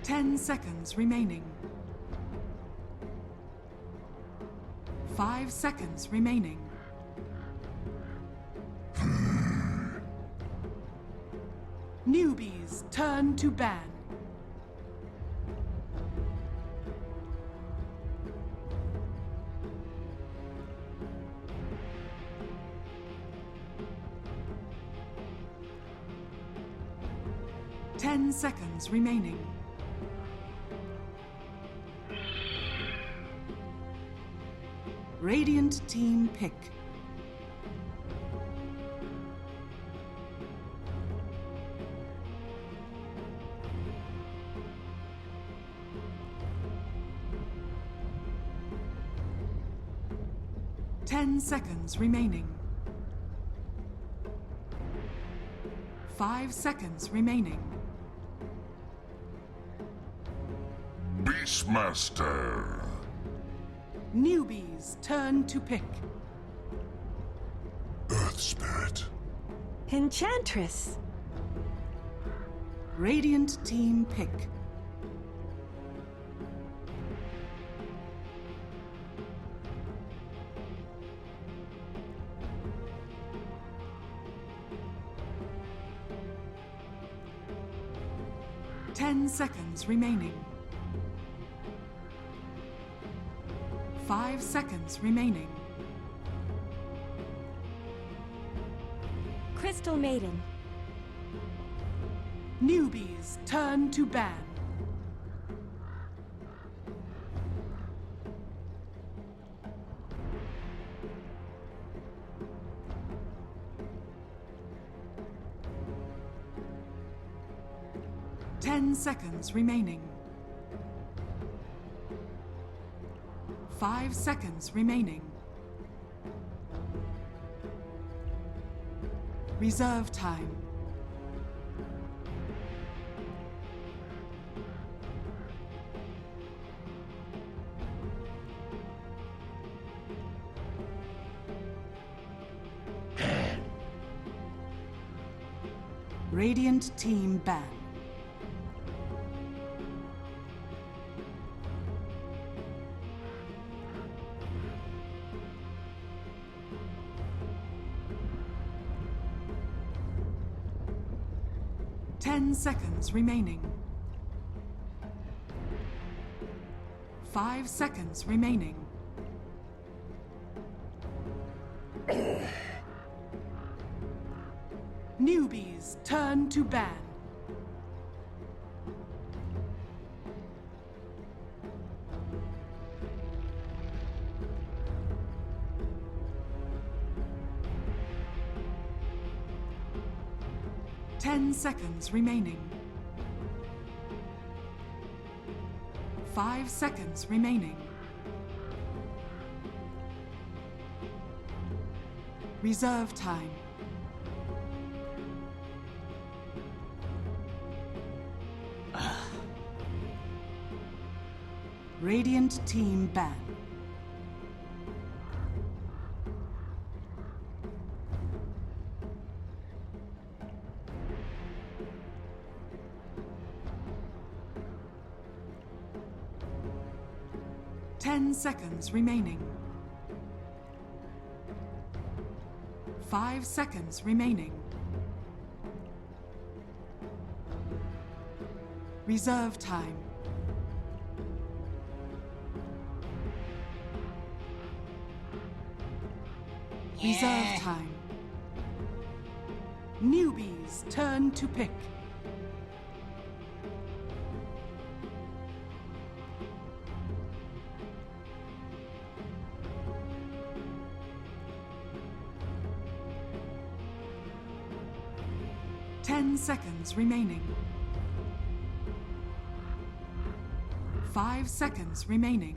10 seconds remaining. 5 seconds remaining. Newbees turn to ban. Ten seconds remaining. Radiant team pick. Ten seconds remaining. 5 seconds remaining. Beastmaster. Newbees turn to pick. Earth Spirit. Enchantress. Radiant team pick. Ten seconds remaining. 5 seconds remaining. Crystal Maiden. Newbees turn to ban. Ten seconds remaining. 5 seconds remaining. Reserve time. Radiant team ban. Ten seconds remaining. 5 seconds remaining. Newbees turn to ban. Ten seconds remaining. 5 seconds remaining. Reserve time. Radiant team ban. Ten seconds remaining. 5 seconds remaining. Reserve time. Reserve time. Newbees turn to pick. Ten seconds remaining. 5 seconds remaining.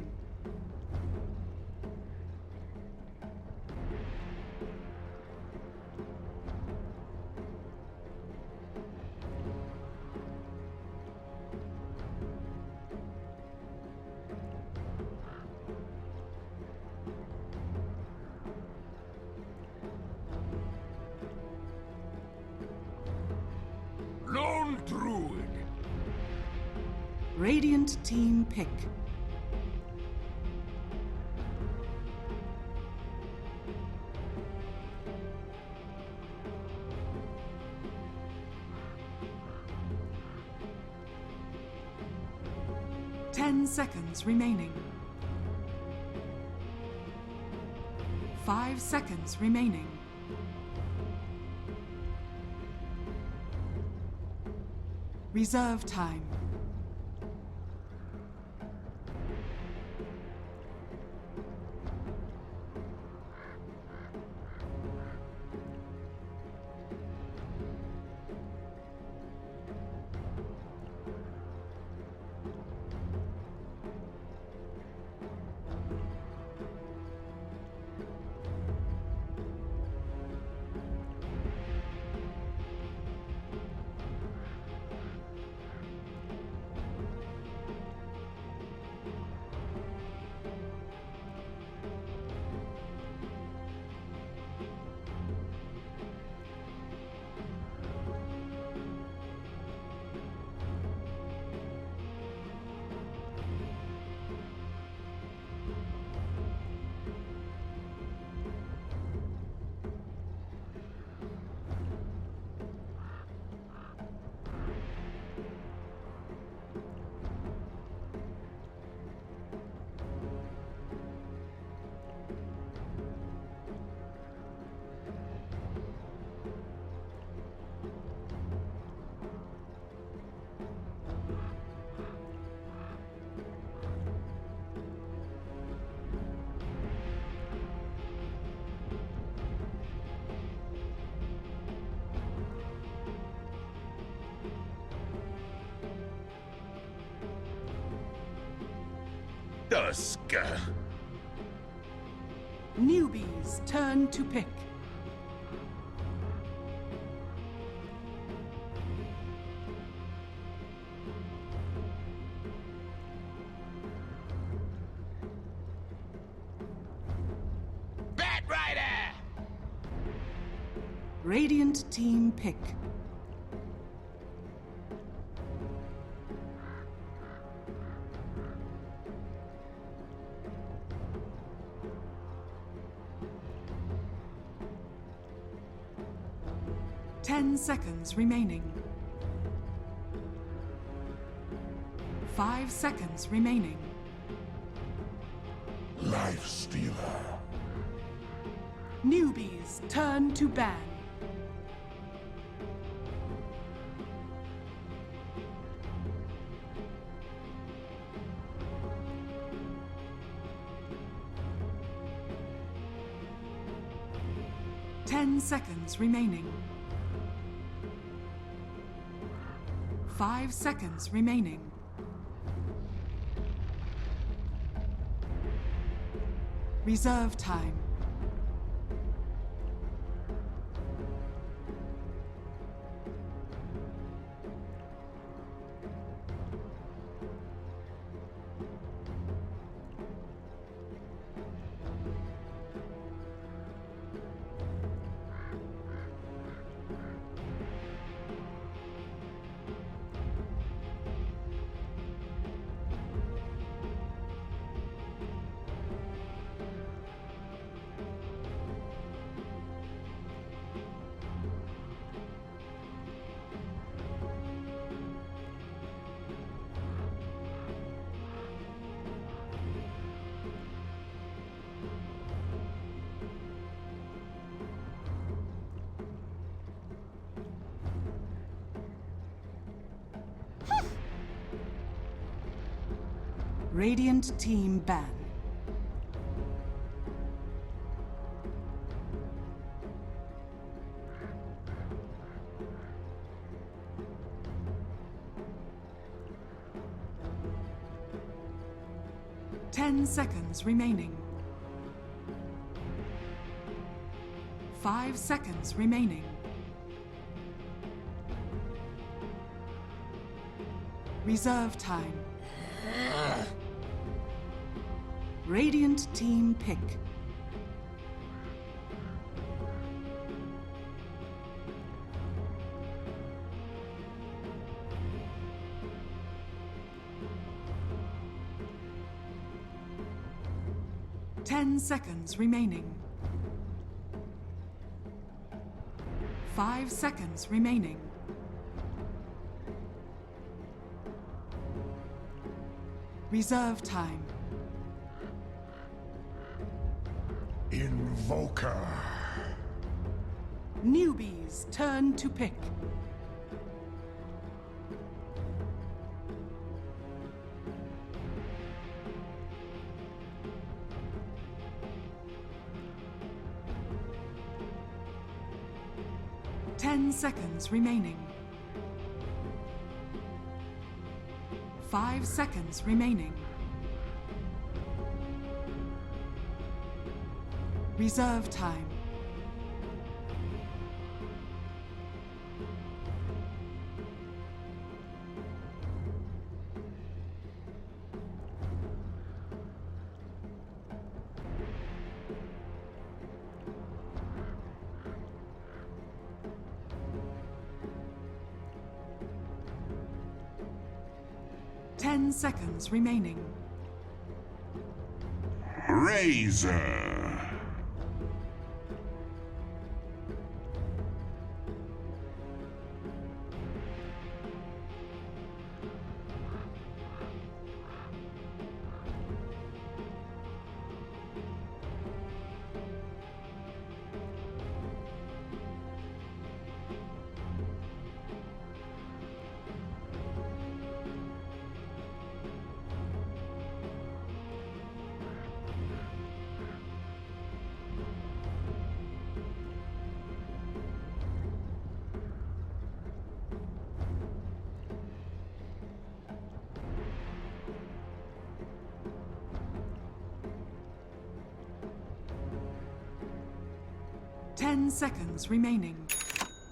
Radiant team pick. Ten seconds remaining. 5 seconds remaining. Reserve time. Dusk. Newbee's turn to pick. Bat Rider! Radiant team pick. Ten seconds remaining. 5 seconds remaining. Life Stealer. Newbee's turn to ban. Ten seconds remaining. 5 seconds remaining. Reserve time. Radiant team ban. Ten seconds remaining. 5 seconds remaining. Reserve time. Radiant team pick. 10 seconds remaining. 5 seconds remaining. Reserve time. Invoker. Newbee's turn to pick. Ten seconds remaining. 5 seconds remaining. Reserve time. Ten seconds remaining. Razor. Ten seconds remaining.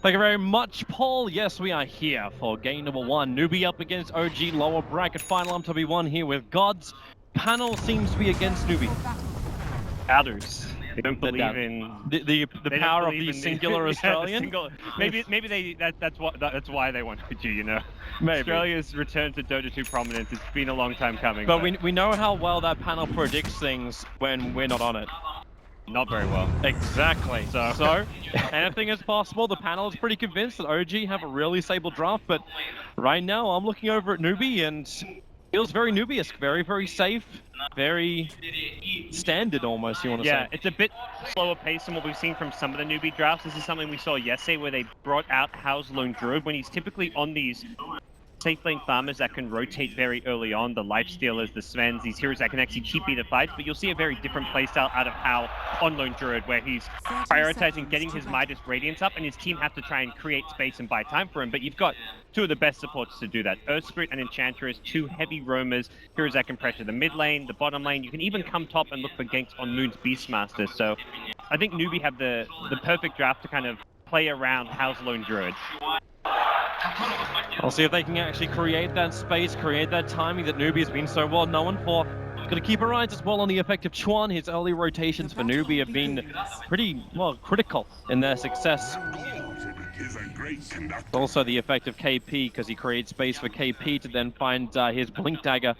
Thank you very much, Paul. Yes, we are here for game number 1. Newbee up against OG, lower bracket final MW1 here with Gods. Panel seems to be against Newbee. Others. They don't believe in the they power don't of the believe in singular yeah, Australian. Maybe that's why they want OG, you know. Maybe. Australia's return to Dota 2 prominence. It's been a long time coming. But we know how well that panel predicts things when we're not on it. Not very well. Exactly. So anything is possible. The panel is pretty convinced that OG have a really stable draft, but right now I'm looking over at Newbee and feels very Newbee-esque, very, very safe, very standard almost, you want to say. Yeah, it's a bit slower pace than what we've seen from some of the Newbee drafts. This is something we saw yesterday where they brought out How's Lone Druid when he's typically on these safe lane farmers that can rotate very early on, the Lifestealers, the Svens, these heroes that can actually TP the fights, but you'll see a very different playstyle out of How on Lone Druid, where he's prioritizing getting his Midas Radiance up, and his team have to try and create space and buy time for him, but you've got two of the best supports to do that. Earth Spirit and Enchantress, two heavy roamers, heroes that can pressure the mid lane, the bottom lane. You can even come top and look for ganks on Moon's Beastmaster, so I think Newbee have the perfect draft to kind of play around How's Lone Druid. I'll see if they can actually create that space, create that timing that Newbee has been so well known for. Got to keep our eyes as well on the effect of Chuan. His early rotations for Newbee have been pretty, well, critical in their success. Also the effect of KP, because he creates space for KP to then find his Blink Dagger.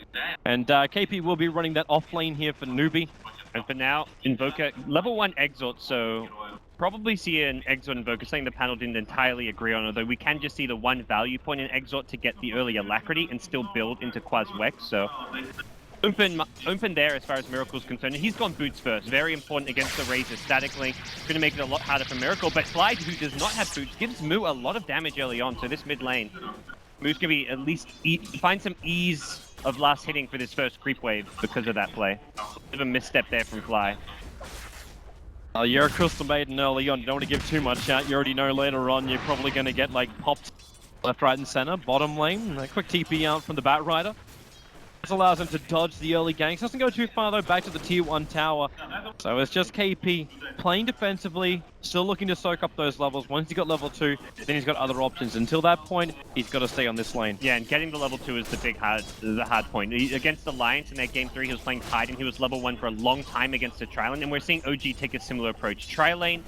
And KP will be running that off lane here for Newbee. And for now, Invoker, level 1 Exort, so probably see an Exort Invoker, something the panel didn't entirely agree on, although we can just see the one value point in Exort to get the early Alacrity and still build into Quaz Wex, so open there as far as Miracle's concerned. He's gone boots first, very important against the Razor statically. Going to make it a lot harder for Miracle, but Clyde, who does not have boots, gives Moo a lot of damage early on, so this mid lane, Moo's going to be at least find some ease of last hitting for this first creep wave because of that play. Bit of a misstep there from Fly. You're a Crystal Maiden early on, you don't want to give too much out. You already know later on you're probably going to get like popped left, right and center. Bottom lane, a quick TP out from the Batrider. This allows him to dodge the early ganks. Doesn't go too far though, back to the tier 1 tower. So it's just KP playing defensively, still looking to soak up those levels. Once he's got level 2, then he's got other options. Until that point, he's got to stay on this lane. Yeah, and getting the level 2 is the hard point. Against the Lions in their game 3, he was playing Tide and he was level 1 for a long time against the Tri-Lane, and we're seeing OG take a similar approach. Tri-Lane,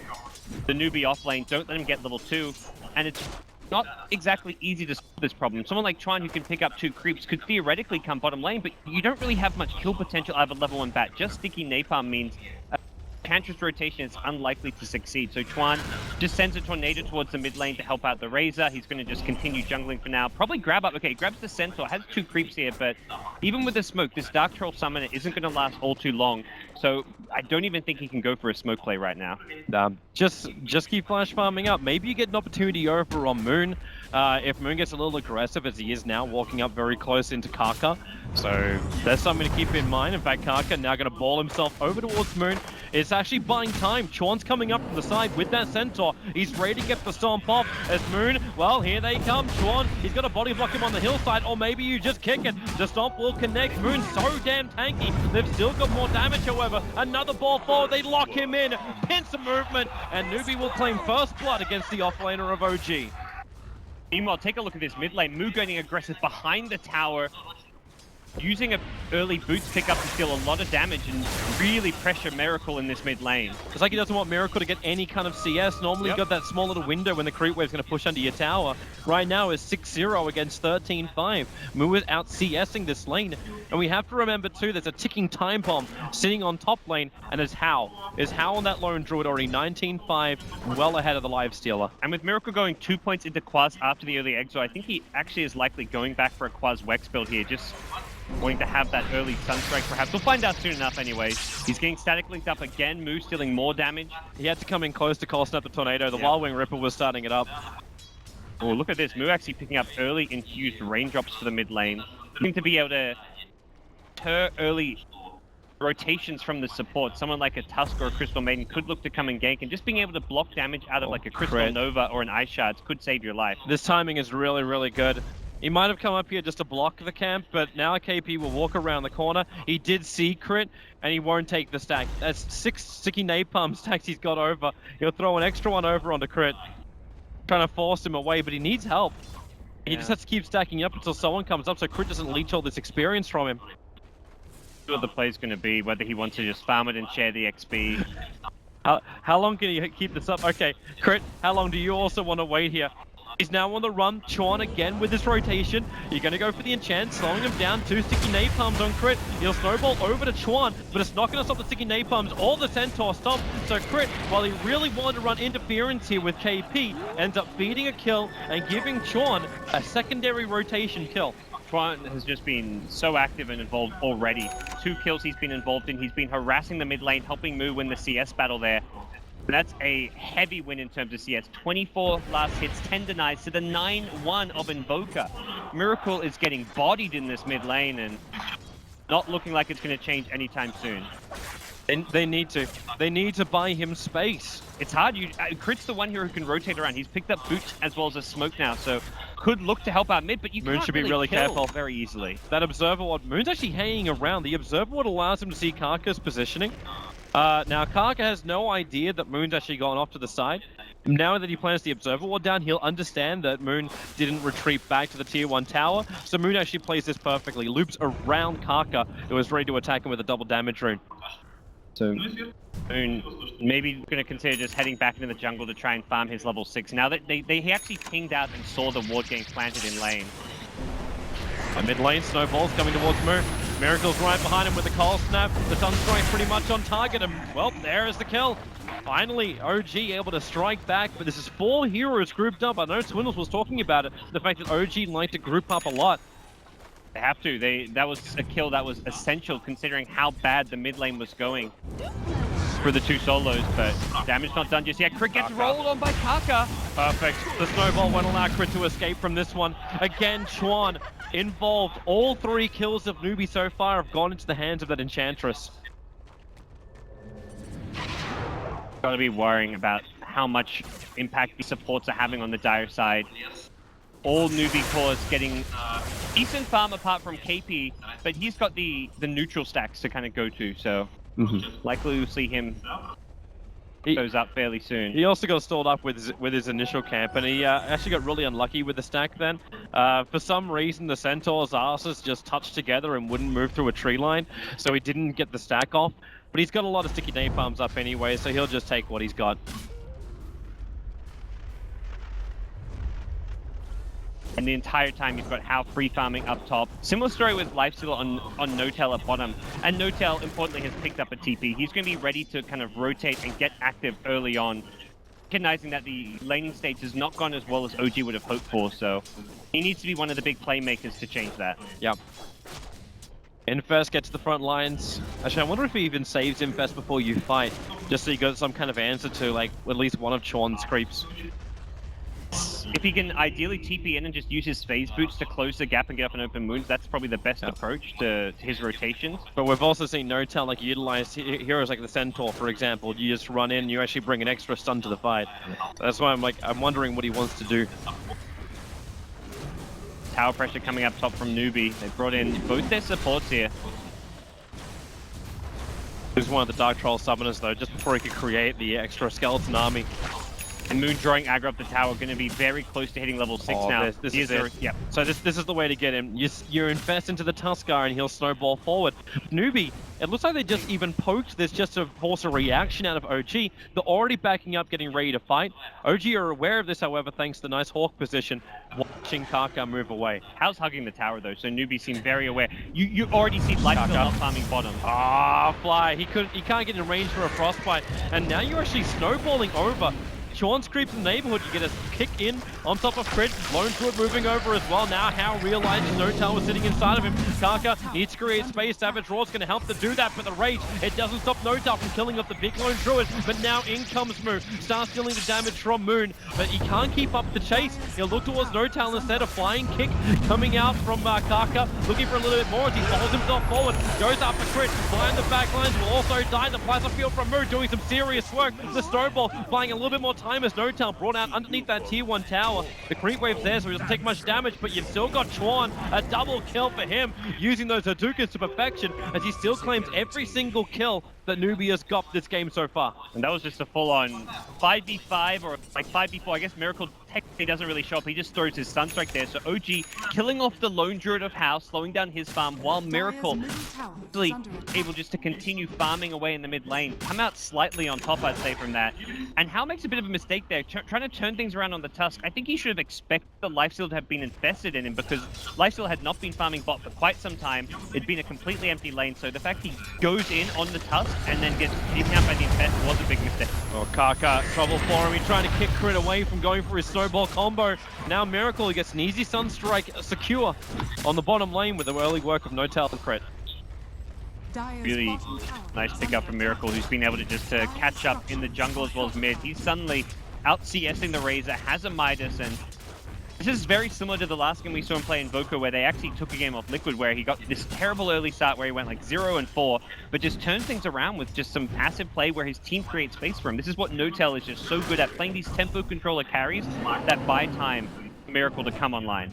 the Newbee off lane, don't let him get level 2, and it's not exactly easy to solve this problem. Someone like Chuan, who can pick up 2 creeps, could theoretically come bottom lane, but you don't really have much kill potential out of a level 1 bat. Just sticky napalm means Enchantress rotation is unlikely to succeed. So Chuan just sends a tornado towards the mid lane to help out the Razor. He's going to just continue jungling for now. Probably grab up. Okay, grabs the Centaur, has 2 creeps here, but even with the smoke, this Dark Troll Summoner isn't going to last all too long. So I don't even think he can go for a smoke play right now. Just keep flash farming up. Maybe you get an opportunity over on Moon. If Moon gets a little aggressive, as he is now, walking up very close into Kaka. So there's something to keep in mind. In fact, Kaka now going to ball himself over towards Moon. It's actually buying time. Chuan's coming up from the side with that Centaur. He's ready to get the stomp off as Moon, well, here they come. Chuan, he's got to body block him on the hillside, or maybe you just kick it. The stomp will connect. Moon's so damn tanky. They've still got more damage, however. Another ball forward. They lock him in. Pincer movement, and Newbee will claim first blood against the offlaner of OG. Meanwhile, take a look at this mid lane. Moo getting aggressive behind the tower, using an early boots pickup to deal a lot of damage and really pressure Miracle in this mid lane. It's like he doesn't want Miracle to get any kind of CS. Normally, you've got that small little window when the creep wave's going to push under your tower. Right now is 6-0 against 13-5. Moo is out CSing this lane. And we have to remember, too, there's a ticking time bomb sitting on top lane, and it's Hao. Is Hao on that lone druid already 19-5, well ahead of the live stealer. And with Miracle going 2 points into Quaz after the early exile, I think he actually is likely going back for a Quaz Wex build here, just wanting to have that early Sunstrike perhaps. We'll find out soon enough anyways. He's getting static linked up again. Moo stealing more damage. He had to come in close to call snap the tornado. The Wild Wing Ripple was starting it up. Oh, look at this. Moo actually picking up early infused raindrops for the mid lane. Seem to be able to deter early rotations from the support. Someone like a Tusk or a Crystal Maiden could look to come and gank, and just being able to block damage out of like a Crystal Nova or an Ice Shards could save your life. This timing is really, really good. He might have come up here just to block the camp, but now KP will walk around the corner. He did see crit, and he won't take the stack. That's 6 sticky napalm stacks he's got over. He'll throw an extra one over onto crit, trying to force him away, but he needs help. He just has to keep stacking up until someone comes up so crit doesn't leech all this experience from him. What the play's going to be, whether he wants to just farm it and share the XP. How long can you keep this up? Okay, crit, how long do you also want to wait here? He's now on the run. Chuan again with this rotation. You're going to go for the enchant, slowing him down. 2 sticky napalms on crit. He'll snowball over to Chuan, but it's not going to stop the sticky napalms or the Centaur stomp. So crit, while he really wanted to run interference here with KP, ends up beating a kill and giving Chuan a secondary rotation kill. Chuan has just been so active and involved already. 2 kills he's been involved in. He's been harassing the mid lane, helping Moo win the CS battle there. That's a heavy win in terms of CS. 24 last hits, 10 denies to the 9-1 of Invoker. Miracle is getting bodied in this mid lane and not looking like it's going to change anytime soon. They need to. They need to buy him space. It's hard. Crit's the one here who can rotate around. He's picked up boots as well as a smoke now, so could look to help out mid, but you Moon can't should be really kill careful very easily. That Observer Ward, Moon's actually hanging around. The Observer Ward allows him to see Kaka's positioning. Now, Kaka has no idea that Moon's actually gone off to the side. Now that he plants the Observer Ward down, he'll understand that Moon didn't retreat back to the Tier 1 tower. So Moon actually plays this perfectly. Loops around Kaka, who is ready to attack him with a double damage rune. So Moon maybe going to consider just heading back into the jungle to try and farm his level 6. Now that he actually pinged out and saw the ward getting planted in lane. A mid lane, Snowball's coming towards Moon. Miracle's right behind him with the cold snap. The Sunstrike pretty much on target, and well, there is the kill. Finally, OG able to strike back, but this is 4 heroes grouped up. I know Swindles was talking about it, the fact that OG like to group up a lot. They have to. That was a kill that was essential considering how bad the mid lane was going for the 2 solos, but damage not done just yet. Crit gets rolled on by Kaka. Perfect. The Snowball won't allow Crit to escape from this one. Again, Chuan involved. All 3 kills of Newbee so far have gone into the hands of that Enchantress. Gotta be worrying about how much impact these supports are having on the Dire side. All Newbee cores getting decent farm apart from KP, but he's got the neutral stacks to kind of go to, so likely we'll see him goes up fairly soon. He also got stalled up with his initial camp, and he actually got really unlucky with the stack then. For some reason, the Centaur's asses just touched together and wouldn't move through a tree line, so he didn't get the stack off. But he's got a lot of sticky napalms up anyway, so he'll just take what he's got. And the entire time you've got How free farming up top. Similar story with Lifesteal on Notel at bottom. And Notel, importantly, has picked up a TP. He's going to be ready to kind of rotate and get active early on, recognizing that the laning stage has not gone as well as OG would have hoped for, so he needs to be one of the big playmakers to change that. Yep. Infest, get to the front lines. Actually, I wonder if he even saves Infest before you fight, just so you got some kind of answer to, like, at least one of Chorn's creeps. If he can ideally TP in and just use his phase boots to close the gap and get up an open wounds, that's probably the best approach to his rotations. But we've also seen Notel like utilize heroes like the Centaur, for example. You just run in, you actually bring an extra stun to the fight. That's why I'm wondering what he wants to do. Tower pressure coming up top from Newbee. They brought in both their supports here. He was one of the Dark Troll summoners though, just before he could create the extra skeleton army. And Moon drawing aggro up the tower, going to be very close to hitting level 6 now. This is it. Yep. So this is the way to get him. You invest into the Tuskar and he'll snowball forward. Newbee, it looks like they just even poked this just to force a reaction out of OG. They're already backing up, getting ready to fight. OG are aware of this, however, thanks to the nice Hawk position, watching Kaka move away. How's hugging the tower though, so Newbee seemed very aware. You already see Lifesteal not farming bottom. Ah, Fly. He can't get in range for a frostbite, and now you're actually snowballing over. Chorn's creeps in the neighborhood, you get a kick in on top of Crit. Lone Druid moving over as well. Now How realizes Notel was sitting inside of him. Kaka needs to create space. Savage Raw's going to help to do that, but the rage, it doesn't stop Notel from killing off the big Lone Druid. But now in comes Moon. Starts dealing the damage from Moon, but he can't keep up the chase. He'll look towards Notel instead. A flying kick coming out from Kaka, looking for a little bit more as he follows himself forward. Goes after Crit. Behind the back lines will also die. The plasma field from Moon doing some serious work. The snowball buying a little bit more time as Notel brought out underneath that tier 1 tower. The creep wave's there, so he doesn't take much damage, but you've still got Chorn. A double kill for him, using those Hadoukas to perfection, as he still claims every single kill that Newbee has got this game so far. And that was just a full-on 5v5 or like 5v4. I guess Miracle technically doesn't really show up. He just throws his Sunstrike there. So OG killing off the Lone Druid of House, slowing down his farm, while Miracle really able just to continue farming away in the mid lane. Come out slightly on top, I'd say, from that. And Hal makes a bit of a mistake there, trying to turn things around on the Tusk. I think he should have expected the Lifesteal to have been invested in him, because Lifesteal had not been farming bot for quite some time. It'd been a completely empty lane, so the fact he goes in on the Tusk and then gets taken out by the Infest was a big mistake. Oh, Kaka, trouble for him. He's trying to kick Crit away from going for his snowball combo. Now Miracle, he gets an easy Sunstrike secure on the bottom lane with the early work of Notel and Crit. Really nice pickup from Miracle, who's been able to just catch up in the jungle as well as mid. He's suddenly out CSing the Razor, has a Midas, and this is very similar to the last game we saw him play Invoker, where they actually took a game off Liquid, where he got this terrible early start where he went like 0-4, but just turned things around with just some passive play where his team creates space for him. This is what Notel is just so good at, playing these tempo controller carries that buy time for Miracle to come online.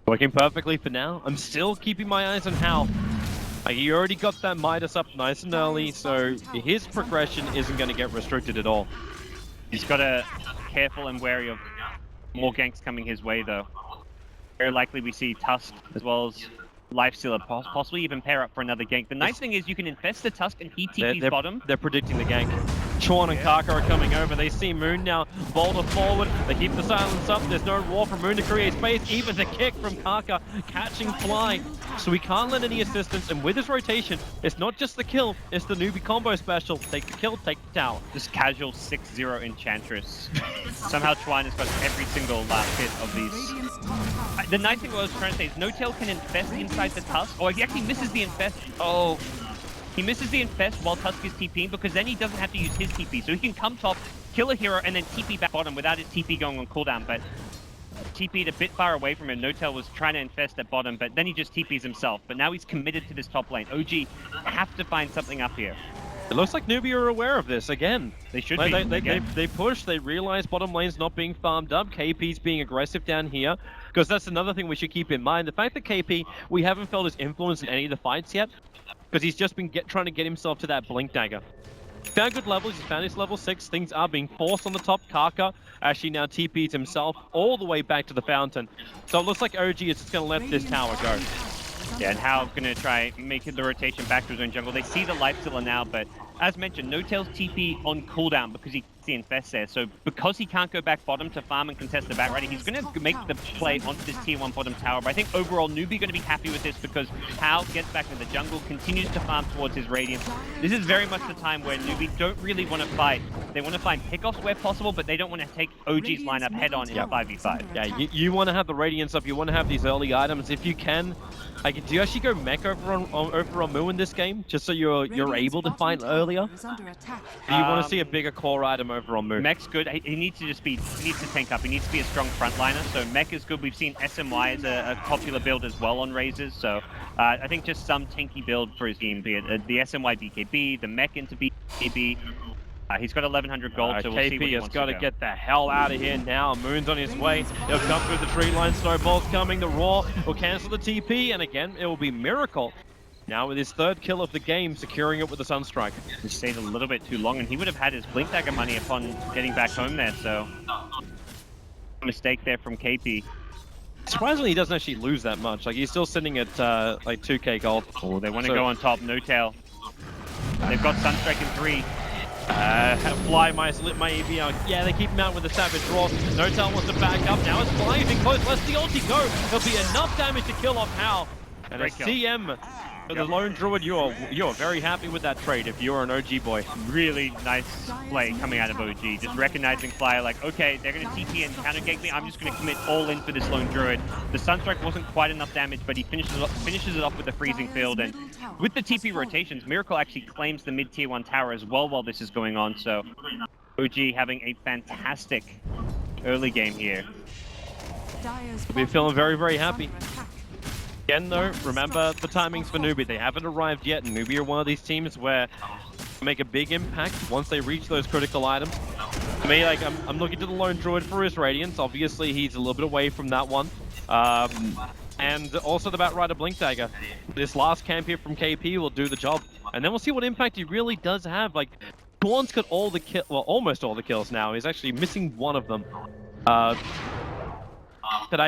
Working perfectly for now. I'm still keeping my eyes on Hal. He already got that Midas up nice and early, so his progression isn't going to get restricted at all. He's got to careful and wary of more ganks coming his way, though. Very likely we see Tusk as well as Lifesteal, possibly even pair up for another gank. The nice thing is you can infest the Tusk and he TP's bottom. They're predicting the gank. Chorn and Kaka are coming over. They see Moon now boulder forward. They keep the silence up. There's no roar from Moon to create space. Even the kick from Kaka catching Fly. So we can't lend any assistance. And with this rotation, it's not just the kill, it's the Newbee combo special. Take the kill, take the tower. Just casual 6-0 Enchantress. Somehow Twine has got every single last hit of these. The nice thing what I was trying to say is Notel can infest inside the Tusk. Oh, he actually misses the infest. Oh. He misses the infest while Tusk is TPing, because then he doesn't have to use his TP. So he can come top, kill a hero, and then TP back bottom without his TP going on cooldown. But TP'd a bit far away from him. Notel was trying to infest at bottom, but then he just TPs himself. But now he's committed to this top lane. OG have to find something up here. It looks like Newbee are aware of this again. They should be. They push, they realize bottom lane's not being farmed up. KP's being aggressive down here, because that's another thing we should keep in mind. The fact that KP, we haven't felt his influence in any of the fights yet, because he's just been trying to get himself to that Blink Dagger. Found good levels, he's found his level 6, things are being forced on the top. Kaka actually now TPs himself all the way back to the fountain. So it looks like OG is just going to let this tower go. Yeah, and Hal's going to try making the rotation back to his own jungle. They see the Lifestealer now, but as mentioned, No-Tail's TP on cooldown because he gets the infest there. So because he can't go back bottom to farm and contest the Bat Rider, he's going to make the play onto this tier 1 bottom tower. But I think overall, Newbee going to be happy with this because Hal gets back into the jungle, continues to farm towards his Radiance. This is very much the time where Newbee don't really want to fight. They want to find pickoffs where possible, but they don't want to take OG's lineup head-on in a 5v5. Yeah, you want to have the Radiance up, you want to have these early items. If you can, like, do you actually go mech over on Moo in this game, just so you're able to fight earlier? Do you want to see a bigger core item over on Moo? Mech's good. He needs to tank up. He needs to be a strong frontliner. So Mech is good. We've seen SMY as a popular build as well on Razors. So I think just some tanky build for his team, be it the SMY BKB, the Mech into BKB. He's got 1100 gold, so we'll see what he KP has wants got to get the hell out of here now. Moon's on his way. He'll come through the tree line. Snowball's coming. The Roar will cancel the TP, and again, it will be Miracle. Now with his 3rd kill of the game, securing it with the Sunstrike. He stayed a little bit too long, and he would have had his Blink Dagger money upon getting back home there, so... Mistake there from KP. Surprisingly, he doesn't actually lose that much. Like, he's still sitting at, like, 2k gold. Oh, they want to go on top. No-Tail. They've got Sunstrike in 3. Fly might slip my EV out. Yeah, they keep him out with the Savage Roar. No-Tail wants to back up. Now it's Fly in close. Let's the ulti go. There'll be enough damage to kill off Hal. And a CM for the Lone Druid. You're very happy with that trade if you're an OG boy. Really nice play coming out of OG. Just recognizing Fly like, okay, they're going to TP and counter gate me. I'm just going to commit all in for this Lone Druid. The Sunstrike wasn't quite enough damage, but he finishes it off with the freezing field. And with the TP rotations, Miracle actually claims the mid tier 1 tower as well while this is going on. So OG having a fantastic early game here. We'll be feeling very, very happy. Again though, remember the timings for Newbee. They haven't arrived yet, and Newbee are one of these teams where they make a big impact once they reach those critical items. To me, like, I'm looking to the Lone Druid for his Radiance. Obviously, he's a little bit away from that one. And also the Bat Rider Blink Dagger. This last camp here from KP will do the job. And then we'll see what impact he really does have. Like, Dawn's got all the well, almost all the kills now. He's actually missing one of them. But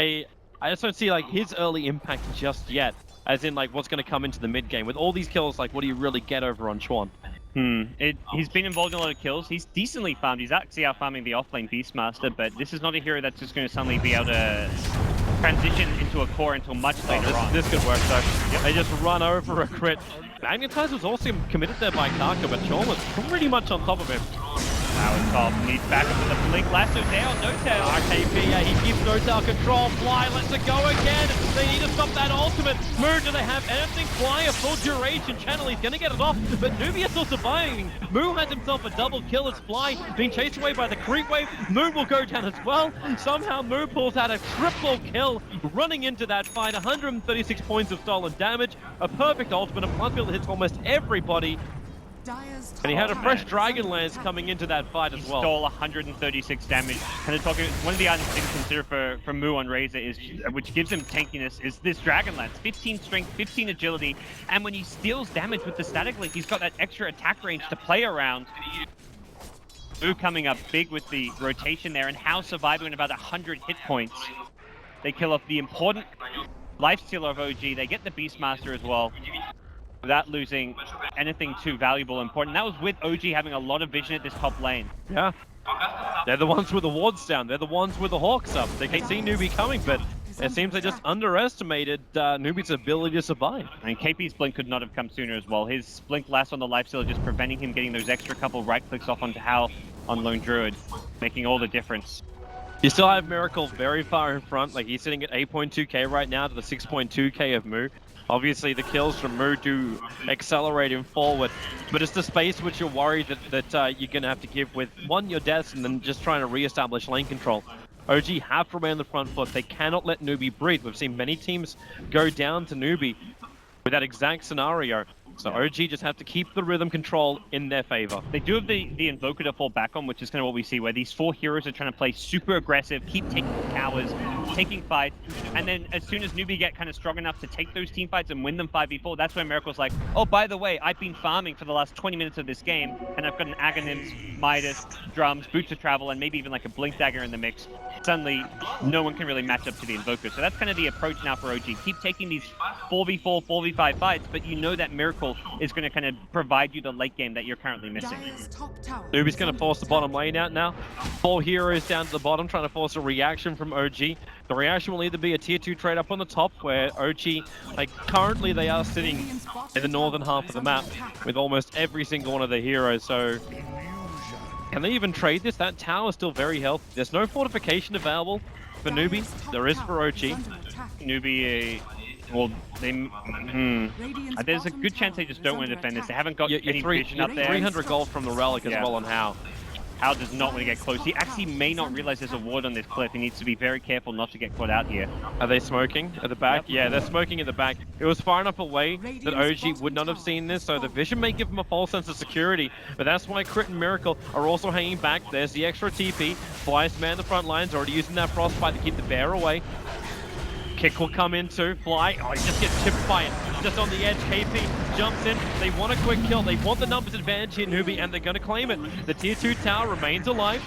I just don't see, like, his early impact just yet, as in, like, what's going to come into the mid game. With all these kills, like, what do you really get over on Chuan? He's been involved in a lot of kills. He's decently farmed. He's actually out farming the offlane Beastmaster, but this is not a hero that's just going to suddenly be able to transition into a core until much later on. This could work, though. Yep. They just run over a crit. Magnetize was also committed there by Kaka, but Chuan was pretty much on top of him. Now it's top. Needs back up with the Blink Lasso down. No-Tail. RKP, yeah, he gives No-Tail control. Fly lets it go again. They need to stop that ultimate. Moo, do they have anything? Fly, a full duration channel. He's going to get it off, but Newbee is still surviving. Moo has himself a double kill as Fly being chased away by the creep wave. Moo will go down as well. Somehow Moo pulls out a triple kill, running into that fight. 136 points of stolen damage. A perfect ultimate. A plus build that hits almost everybody. And he had a fresh Dragon Lance coming into that fight as well. He stole 136 damage. Kind of talking, one of the items to consider for Moo on Razor is, which gives him tankiness, is this Dragon Lance. 15 strength, 15 agility, and when he steals damage with the Static Link, he's got that extra attack range to play around. Moo coming up big with the rotation there, and Hal surviving at about 100 hit points. They kill off the important lifestealer of OG. They get the Beastmaster as well, without losing anything too valuable or important. That was with OG having a lot of vision at this top lane. Yeah. They're the ones with the wards down. They're the ones with the hawks up. They can see Newbee coming, but it seems they just underestimated Newbee's ability to survive. I mean, KP's Blink could not have come sooner as well. His Blink last on the lifesteal just preventing him getting those extra couple right clicks off onto Hal on Lone Druid, making all the difference. You still have Miracle very far in front. Like, he's sitting at 8.2k right now to the 6.2k of Moo. Obviously, the kills from Moo do accelerate him forward, but it's the space which you're worried that you're going to have to give with, one, your deaths, and then just trying to re-establish lane control. OG have to remain on the front foot. They cannot let Newbee breathe. We've seen many teams go down to Newbee with that exact scenario. So OG just have to keep the rhythm control in their favor. They do have the Invoker to fall back on, which is kind of what we see, where these 4 heroes are trying to play super aggressive, keep taking towers, taking fights, and then as soon as Newbee get kind of strong enough to take those team fights and win them 5v4, that's when Miracle's like, oh, by the way, I've been farming for the last 20 minutes of this game, and I've got an Aghanim's, Midas, Drums, Boots of Travel, and maybe even like a Blink Dagger in the mix. Suddenly, no one can really match up to the Invoker. So that's kind of the approach now for OG. Keep taking these 4v4, 4v5 fights, but you know that Miracle is going to kind of provide you the late game that you're currently missing. Dire's top tower Newbee's is going to under force the attack. bottom lane out now. 4 heroes down to the bottom, trying to force a reaction from OG. The reaction will either be a tier 2 trade up on the top, where OG, like currently they are sitting Radiant's bottom in the northern tower half of is the under map attack. with almost every single one of their heroes, so can they even trade this? That tower is still very healthy. There's no fortification available for Newbee. Dire's top There is tower for OG. is under attack. Newbee, well, they, Radiant's there's a bottom good chance they tower just is don't want under to defend this. They attack. haven't got any vision up there. 300 gold from the relic as Yeah. well on How. Hal does not want to get close. He actually may not realize there's a ward on this cliff. He needs to be very careful not to get caught out here. Are they smoking at the back? Yep. Yeah, they're smoking at the back. It was far enough away that OG would not have seen this, so the vision may give them a false sense of security, but that's why Crit and Miracle are also hanging back. There's the extra TP. Fly's man the front lines, already using that frostbite to keep the bear away. Kick will come in too. Fly, oh, he just gets chipped by it. Just on the edge, KP jumps in. They want a quick kill. They want the numbers advantage here, Newbee, and they're going to claim it. The tier 2 tower remains alive.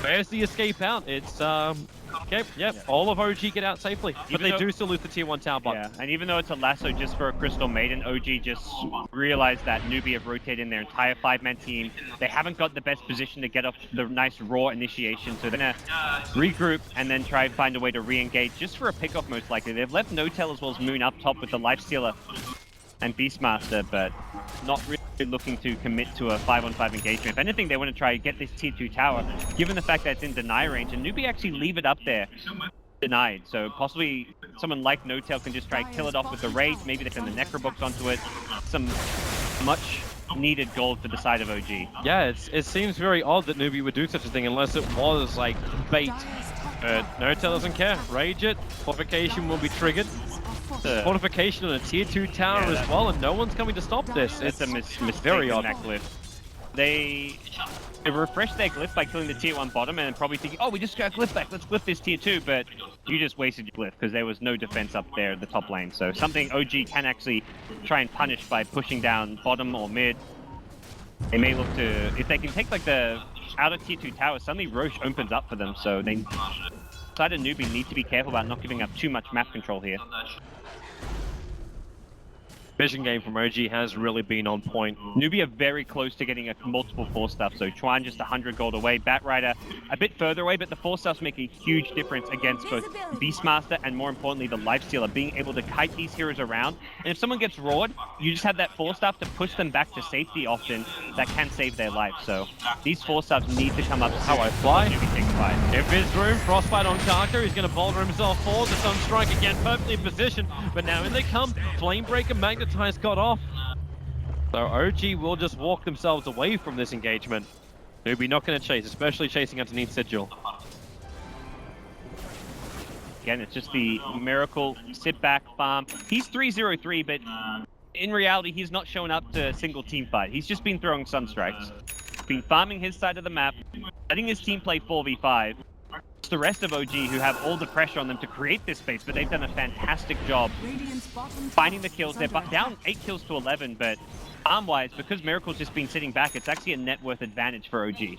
Where's the escape out? It's, okay, yep, all of OG get out safely. But Even they though- do still lose the tier 1 tower button. Yeah, and even though it's a lasso just for a Crystal Maiden, OG just realized that Newbee have rotated in their entire 5-man team. They haven't got the best position to get off the nice raw initiation, so they're gonna regroup and then try and find a way to re-engage just for a pick-off most likely. They've left No-Tail as well as Moon up top with the Lifestealer and Beastmaster, but not really looking to commit to a 5-on-5 engagement. If anything, they want to try and get this tier 2 tower, given the fact that it's in deny range, and Newbee actually leave it up there denied. So possibly someone like No-Tail can just try and kill it off with the Rage. Maybe they send the Necrobooks onto it. Some much needed gold for the side of OG. Yeah, it seems very odd that Newbee would do such a thing unless it was like bait. Dire's top But No-Tail doesn't care. Rage it, fortification will be triggered. Fortification on a tier 2 tower Yeah, as that- well, and no one's coming to stop this. It's a mistake very in odd. that glyph. They refreshed their glyph by killing the tier 1 bottom and probably thinking, oh, we just got glyph back, let's glyph this tier 2, but you just wasted your glyph because there was no defense up there at the top lane. So something OG can actually try and punish by pushing down bottom or mid. They may look to, if they can take like the outer tier 2 tower, suddenly Roche opens up for them, so they side of Newbee need to be careful about not giving up too much map control here. Vision game from OG has really been on point. Newbee are very close to getting a multiple 4-stuff, so Chuan just 100 gold away, Bat Rider a bit further away, but the 4-stuffs make a huge difference against both Beastmaster and more importantly the Lifestealer, being able to kite these heroes around. And if someone gets roared, you just have that 4-stuff to push them back to safety often that can save their life. So these 4-stuffs need to come up to How I fly. Newbee takes fight. If there's room, Frostbite on Karka, he's going to boulder himself forward. The Sunstrike again, perfectly in position, but now in they come. Flamebreaker, Magnetize got off. So OG will just walk themselves away from this engagement. Newbee not going to chase, especially chasing underneath Sigil. Again, it's just the Miracle sit back farm. He's 3-0-3, but in reality, he's not showing up to a single team fight. He's just been throwing Sunstrikes. Been farming his side of the map, letting his team play 4v5. It's the rest of OG who have all the pressure on them to create this space, but they've done a fantastic job Radiant's bottom tower finding the kills. is They're under down attack. 8 kills to 11, but farm-wise, because Miracle's just been sitting back, it's actually a net worth advantage for OG.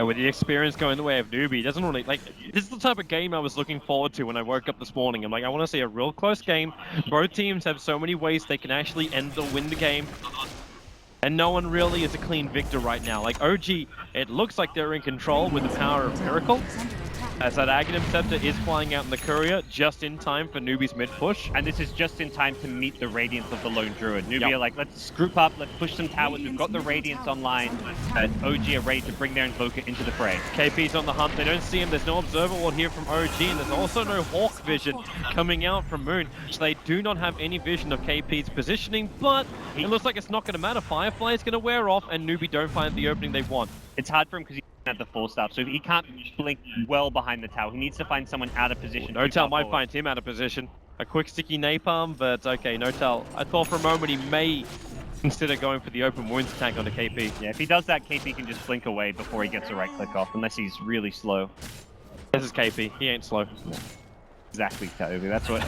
With the experience going the way of Newbee, doesn't really, like, this is the type of game I was looking forward to when I woke up this morning. I'm like, I want to see a real close game. Both teams have so many ways they can actually end or win the game. And no one really is a clean victor right now. Like, OG, it looks like they're in control with the power of Miracle, Is under attack. as that Aghanim Scepter is flying out in the courier just in time for Newbee's mid push. And this is just in time to meet the Radiance of the Lone Druid. Newbee Yep. are like, let's group up, let's push some towers, we've got the Radiance online, and OG are ready to bring their Invoker into the fray. KP's on the hunt, they don't see him, there's no Observer Ward here from OG, and there's also no Hawk vision coming out from Moon, so they do not have any vision of KP's positioning, but it looks like it's not going to matter. Firefly is going to wear off, and Newbee don't find the opening they want. It's hard for him because he's at the 4-stuff, so he can't blink well behind the tower. He needs to find someone out of position. too No-Tail far might forward. find him out of position. A quick sticky napalm, but okay, No-Tail. I thought for a moment he may consider going for the open wounds attack onto KP. Yeah, if he does that, KP can just blink away before he gets a right click off, unless he's really slow. This is KP, he ain't slow. Exactly, Toby. That's what.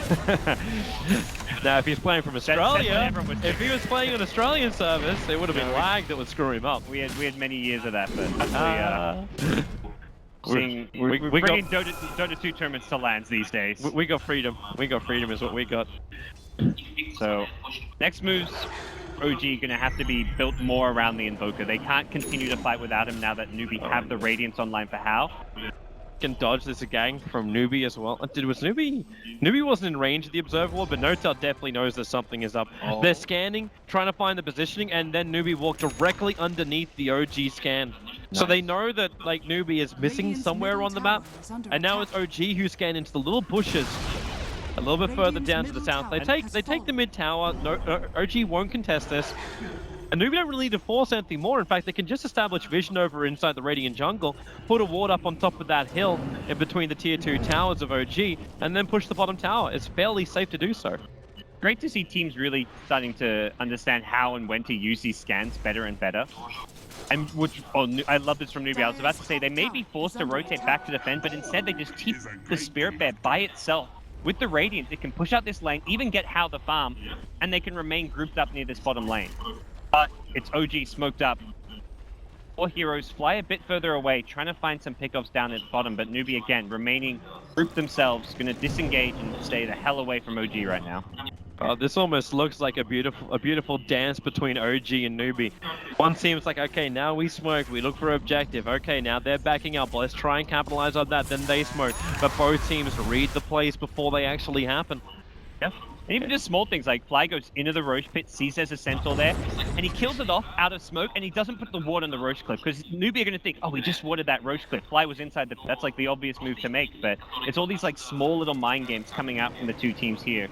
Now, if he's playing from that's Australia, what everyone would if he was playing on Australian service, it would have been No, lag that would screw him up. we had many years of that, but Seeing, we bringing got Dota 2 tournaments to lands these days. we got freedom. We got freedom is what we got. So, next moves, OG gonna have to be built more around the Invoker. They can't continue to fight without him now that Newbee have the Radiance online for Hal. Can dodge this gang from Newbee as well. Was Newbee wasn't in range of the Observer Wall, but No-Tail definitely knows that something is up. They're scanning, trying to find the positioning, and then Newbee walked directly underneath the OG scan. So they know that like Newbee is missing Radiant's somewhere middle on the map, tower is under and now it's attack. OG who scan into the little bushes a little bit further Radiant's down to the middle south. They tower take has the fallen. mid tower. OG won't contest this. And Newbee don't really need to force anything more. In fact, they can just establish vision over inside the Radiant jungle, put a ward up on top of that hill in between the tier 2 towers of OG, and then push the bottom tower. It's fairly safe to do so. Great to see teams really starting to understand how and when to use these scans better and better. And I love this from Newbee. I was about to say they may be forced to rotate back to defend, but instead they just keep the Spirit Bear by itself. With the Radiant, it can push out this lane, even get Hal the farm, and they can remain grouped up near this bottom lane. But it's OG smoked up. 4 heroes fly a bit further away, trying to find some pickoffs down at the bottom, but Newbee again, remaining grouped themselves, going to disengage and stay the hell away from OG right now. This almost looks like a beautiful dance between OG and Newbee. One seems like, okay, now we smoke, we look for objective. Okay, now they're backing up, let's try and capitalize on that, then they smoke. But both teams read the plays before they actually happen. Yeah. And even just small things like Fly goes into the Roche pit, sees there's a Centaur there, and he kills it off out of smoke, and he doesn't put the ward on the Roche cliff, because Newbee are going to think, oh, we just warded that Roche cliff. Fly was inside that's like the obvious move to make, but it's all these like small little mind games coming out from the two teams here.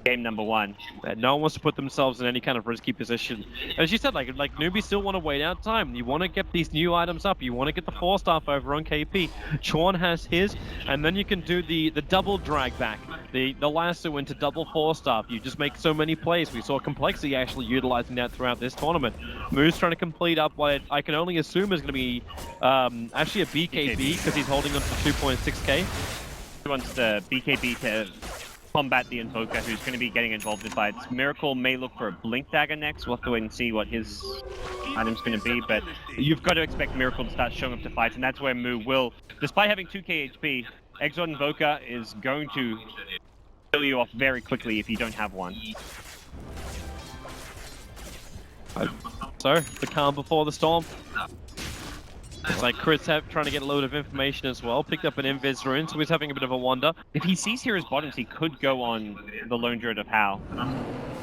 Game number 1. No one wants to put themselves in any kind of risky position. As you said, like Newbee still want to wait out time. You want to get these new items up. You want to get the 4-staff over on KP. Chorn has his, and then you can do the double drag back, the lasso into double 4-staff. You just make so many plays. We saw Complexity actually utilizing that throughout this tournament. Moose trying to complete up what I can only assume is going to be actually a BKB because he's holding on to 2.6k. He wants the BKB to combat the Invoker, who's going to be getting involved in fights. Miracle may look for a Blink Dagger next. We'll have to wait and see what his item's going to be, but you've got to expect Miracle to start showing up to fights, and that's where Moo will, despite having 2k HP, Exort Invoker is going to kill you off very quickly if you don't have one. So, the calm before the storm. It's like Chris trying to get a load of information as well. Picked up an Invis rune, so he's having a bit of a wander. If he sees Heroes bottoms, he could go on the Lone Druid of Hal.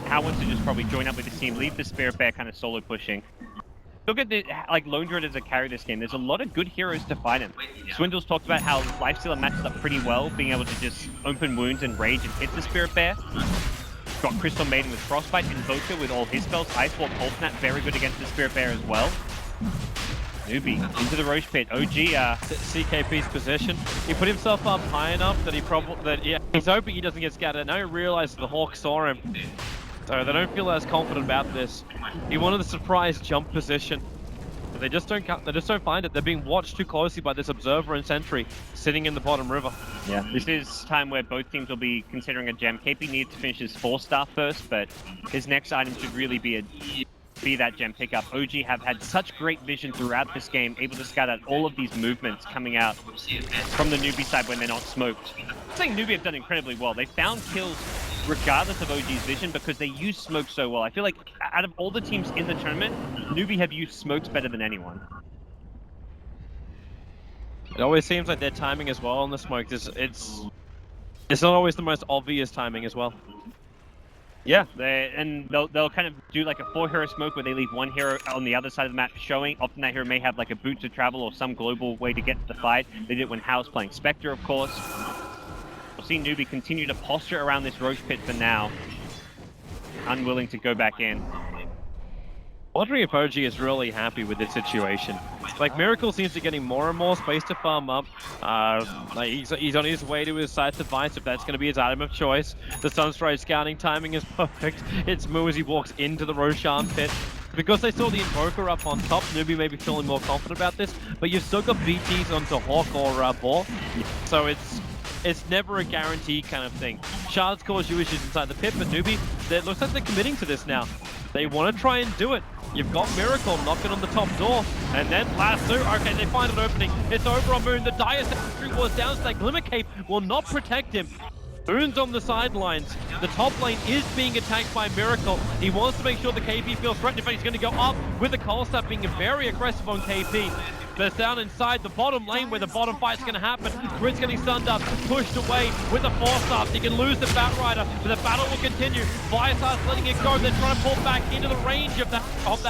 Hal wants to just probably join up with his team, leave the Spirit Bear kind of solo pushing. Look at the, like, Lone Druid as a carry this game. There's a lot of good heroes to fight him. Swindle's talked about how Lifestealer matches up pretty well, being able to just open wounds and rage and hit the Spirit Bear. Got Crystal Maiden with Frostbite, Invoker with all his spells, Ice Wall, Pulse Snap, very good against the Spirit Bear as well. Newbee into the Roche pit. OG CKP's position. He put himself up high enough that he's hoping he doesn't get scattered. Now he realizes the Hawk saw him, so they don't feel as confident about this. He wanted the surprise jump position, but they just don't find it. They're being watched too closely by this Observer and Sentry sitting in the bottom river. Yeah, this is time where both teams will be considering a gem. KP needs to finish his 4-star first, but his next item should really be that gem pickup. OG have had such great vision throughout this game, able to scout out all of these movements coming out from the Newbee side when they're not smoked. I'm saying Newbee have done incredibly well. They found kills regardless of OG's vision because they use smoke so well. I feel like out of all the teams in the tournament, Newbee have used smokes better than anyone. It always seems like their timing as well on the smoke. It's not always the most obvious timing as well. Yeah, they'll kind of do like a 4-hero smoke where they leave one hero on the other side of the map showing. Often that hero may have like a boot to travel or some global way to get to the fight. They did it when Hal's playing Spectre, of course. We'll see Newbee continue to posture around this Roche pit for now. Unwilling to go back in. Wondering if OG is really happy with this situation. Like, Miracle seems to be getting more and more space to farm up. Like he's on his way to his scythe device, if that's going to be his item of choice. The Sunstride scouting timing is perfect. It's Moo as he walks into the Roshan pit. Because they saw the Invoker up on top, Newbee may be feeling more confident about this, but you've still got BTs onto Hawk or Boar, so it's never a guarantee kind of thing. Shards cause you issues inside the pit, but Newbee, it looks like they're committing to this now. They want to try and do it. You've got Miracle knocking on the top door, and then Lasso. Okay, they find an opening. It's over on Moon. The Dire Sentry was down, so that Glimmer Cape will not protect him. Moon's on the sidelines. The top lane is being attacked by Miracle. He wants to make sure the KP feels threatened. In fact, he's going to go up with the Cold Snap being very aggressive on KP. But it's down inside the bottom lane where the bottom fight's going to happen. Grid's getting stunned up, pushed away with the Force-Up. He can lose the Batrider, but the battle will continue. Viasar's letting it go. They're trying to pull back into the range of that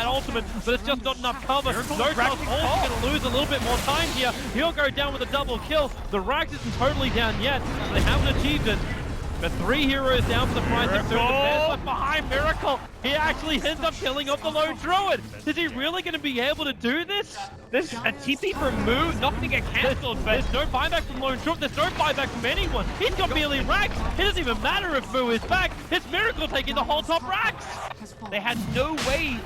ultimate, but it's just not enough cover. No Trash also going to lose a little bit more time here. He'll go down with a double kill. The Rax isn't totally down yet. They haven't achieved it. But 3 heroes down for the price of 2. The Bears left behind Miracle. He actually ends up killing off the lone Druid. Is he really going to be able to do this? There's a TP from Moo, not going to get cancelled, but There's no buyback from lone Druid. There's no buyback from anyone. He's got merely Rax. It doesn't even matter if Moo is back. It's Miracle taking the whole top Rax. they had no way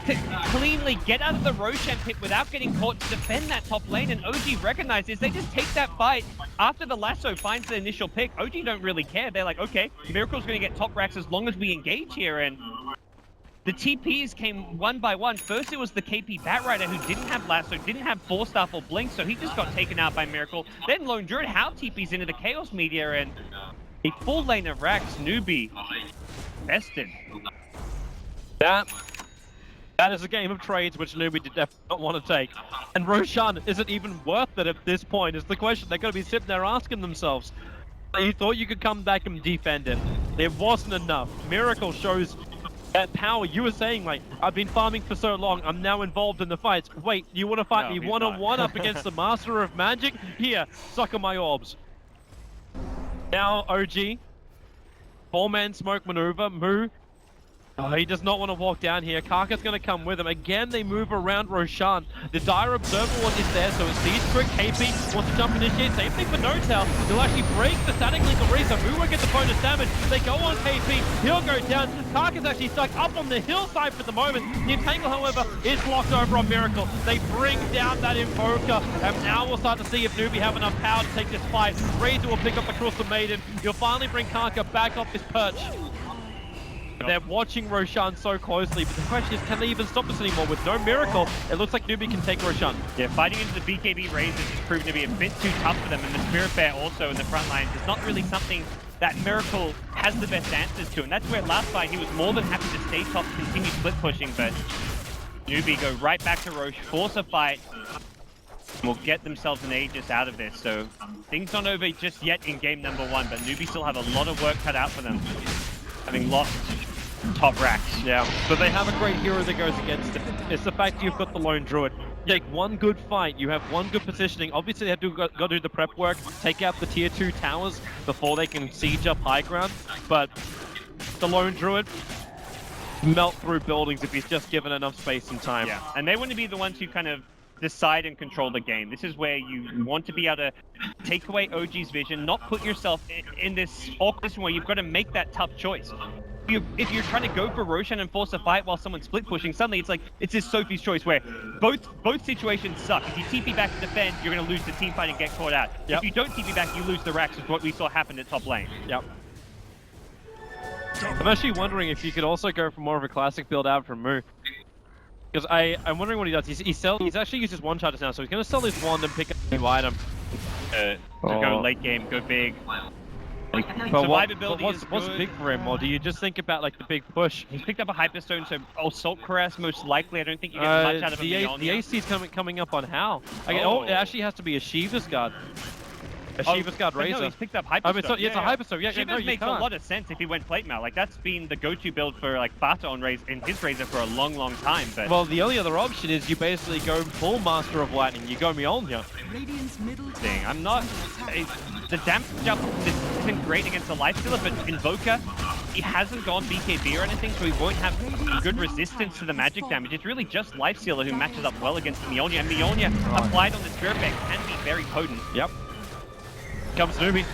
to cleanly get out of the Roshan pit without getting caught to defend that top lane, and OG recognizes they just take that fight. After the lasso finds the initial pick, OG don't really care. They're like, okay, Miracle's going to get top racks as long as we engage here, and the TPs came one by one. First it was the KP Batrider who didn't have lasso, didn't have Force Staff or Blink, so he just got taken out by Miracle. Then Lone Druid how TPs into the Chaos Meteor, and a full lane of racks, Newbee bested. That is a game of trades which Newbee did definitely not want to take. And Roshan isn't even worth it at this point, is the question they're going to be sitting there asking themselves. You thought you could come back and defend it. It wasn't enough. Miracle shows that power. You were saying, like, I've been farming for so long, I'm now involved in the fights. Wait, you want to fight me one-on-one up against the Master of Magic? Here, suck on my orbs. Now, OG. 4-man smoke maneuver. Moo. Oh, he does not want to walk down here. Karka's going to come with him. Again, they move around Roshan. The Dire Observer one is there, so it sees Trick. KP wants to jump initiate. Same thing for No-Tail. He'll actually break the static link of Risa. Moo won't get the bonus damage. They go on KP. He'll go down. Karka's actually stuck up on the hillside for the moment. The Entangle, however, is locked over on Miracle. They bring down that Invoker, and now we'll start to see if Newbee have enough power to take this fight. Razor will pick up the Crystal Maiden. You'll finally bring Karka back off this perch. They're watching Roshan so closely, but the question is, can they even stop this anymore? With no Miracle, it looks like Newbee can take Roshan. Yeah, fighting into the BKB Razors has proven to be a bit too tough for them, and the Spirit Bear also in the front lines is not really something that Miracle has the best answers to, and that's where last fight he was more than happy to stay top, continue split pushing, but Newbee go right back to Roche, force a fight, and will get themselves an Aegis out of this, so things not over just yet in game number 1, but Newbee still have a lot of work cut out for them, having lost top racks. Yeah, but they have a great hero that goes against it. It's the fact you've got the Lone Druid. You take one good fight, you have one good positioning. Obviously, they have to go do the prep work, take out the tier 2 towers before they can siege up high ground. But the Lone Druid melt through buildings if he's just given enough space and time. Yeah, and they want to be the ones who kind of decide and control the game. This is where you want to be able to take away OG's vision, not put yourself in this awkward position where you've got to make that tough choice. If you're trying to go for Roshan and force a fight while someone's split pushing, suddenly it's like, it's this Sophie's choice where both situations suck. If you TP back to defend, you're going to lose the team fight and get caught out. Yep. If you don't TP back, you lose the racks, is what we saw happen at top lane. Yep. I'm actually wondering if you could also go for more of a classic build out from Moo. Because I'm wondering what he does. He's actually used his one charges now, so he's going to sell his wand and pick up a new item. To go late game, go big. But Survivability what's big for him? Or do you just think about like the big push? He's picked up a Hyperstone, so Assault Caress most likely. I don't think you get much out of him. The AC's coming up on how? It actually has to be a Shiva's Guard. Shiva's Guard Razor. No, he's picked up Hyperstone. It's a Hyperstone. Yeah, Shiva's makes a lot of sense if he went plate mail. Like that's been the go-to build for like Bata on in his Razor for a long time. But well, the only other option is you basically go full Master of Lightning. You go Mjolnir. Thing. I'm not. The damage jump isn't great against the Lifestealer, but Invoker, he hasn't gone BKB or anything, so he won't have good resistance to the magic damage. It's really just Lifestealer who matches up well against Mjolnir, and Mjolnir applied on the Spirit Bear can be very potent. Yep. Comes Newbee.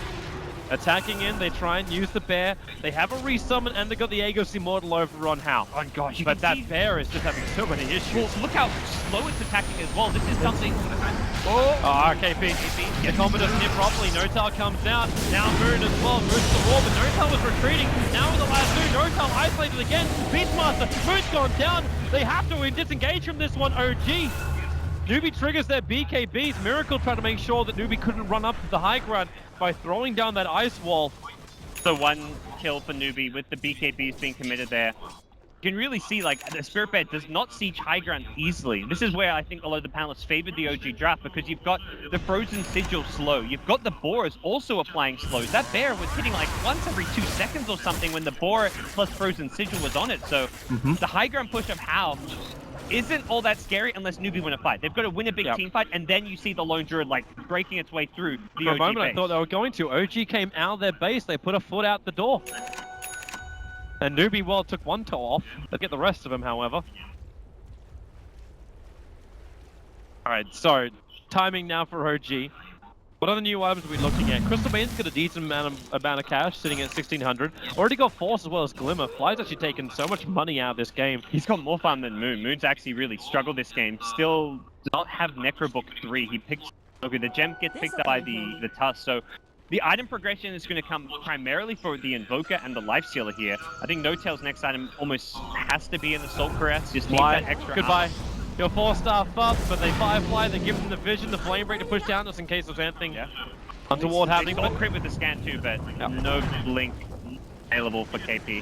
Attacking in, they try and use the bear. They have a resummon and they got the Aegis Immortal over on How. Oh gosh, but that bear is just having so many issues. Well, look how slow it's attacking as well. This is something Oh, KP. The combo doesn't hit properly. Notal comes down. Now Moon as well. Moon's the wall, but Notal was retreating. Now with the last two, Notal isolated again. Beastmaster, Moon's gone down. They have to disengage from this one. OG. Newbee triggers their BKBs. Miracle trying to make sure that Newbee couldn't run up to the high ground by throwing down that ice wall. So one kill for Newbee with the BKBs being committed there. You can really see, like, the Spirit Bed does not siege high ground easily. This is where I think a lot of the panelists favored the OG draft, because you've got the Frozen Sigil slow. You've got the Boars also applying slows. That bear was hitting like once every 2 seconds or something when the Boar plus Frozen Sigil was on it. So the high ground push of How isn't all that scary unless Newbee win a fight. They've got to win a big team fight, and then you see the Lone Druid like breaking its way through the For OG a moment, base. I thought they were going to. OG came out of their base. They put a foot out the door. And Newbee, well, took one toe off. They'll get the rest of them, however. Alright, so timing now for OG. What are the new items we're looking at? Crystal Maiden's got a decent amount of cash, sitting at 1,600. Already got Force as well as Glimmer. Fly's actually taken so much money out of this game. He's got more farm than Moon. Moon's actually really struggled this game. Still does not have Necrobook 3. He picks... Okay, the gem gets picked up by the Tusk, so the item progression is going to come primarily for the Invoker and the Lifestealer here. I think No-Tail's next item almost has to be an Assault Caress. Just needs that extra Goodbye. armor. Your 4-star buff, but they Firefly, they give them the vision, the Flame Break to push down just in case there's anything untoward happening. They got crit with the scan too, but no blink available for KP.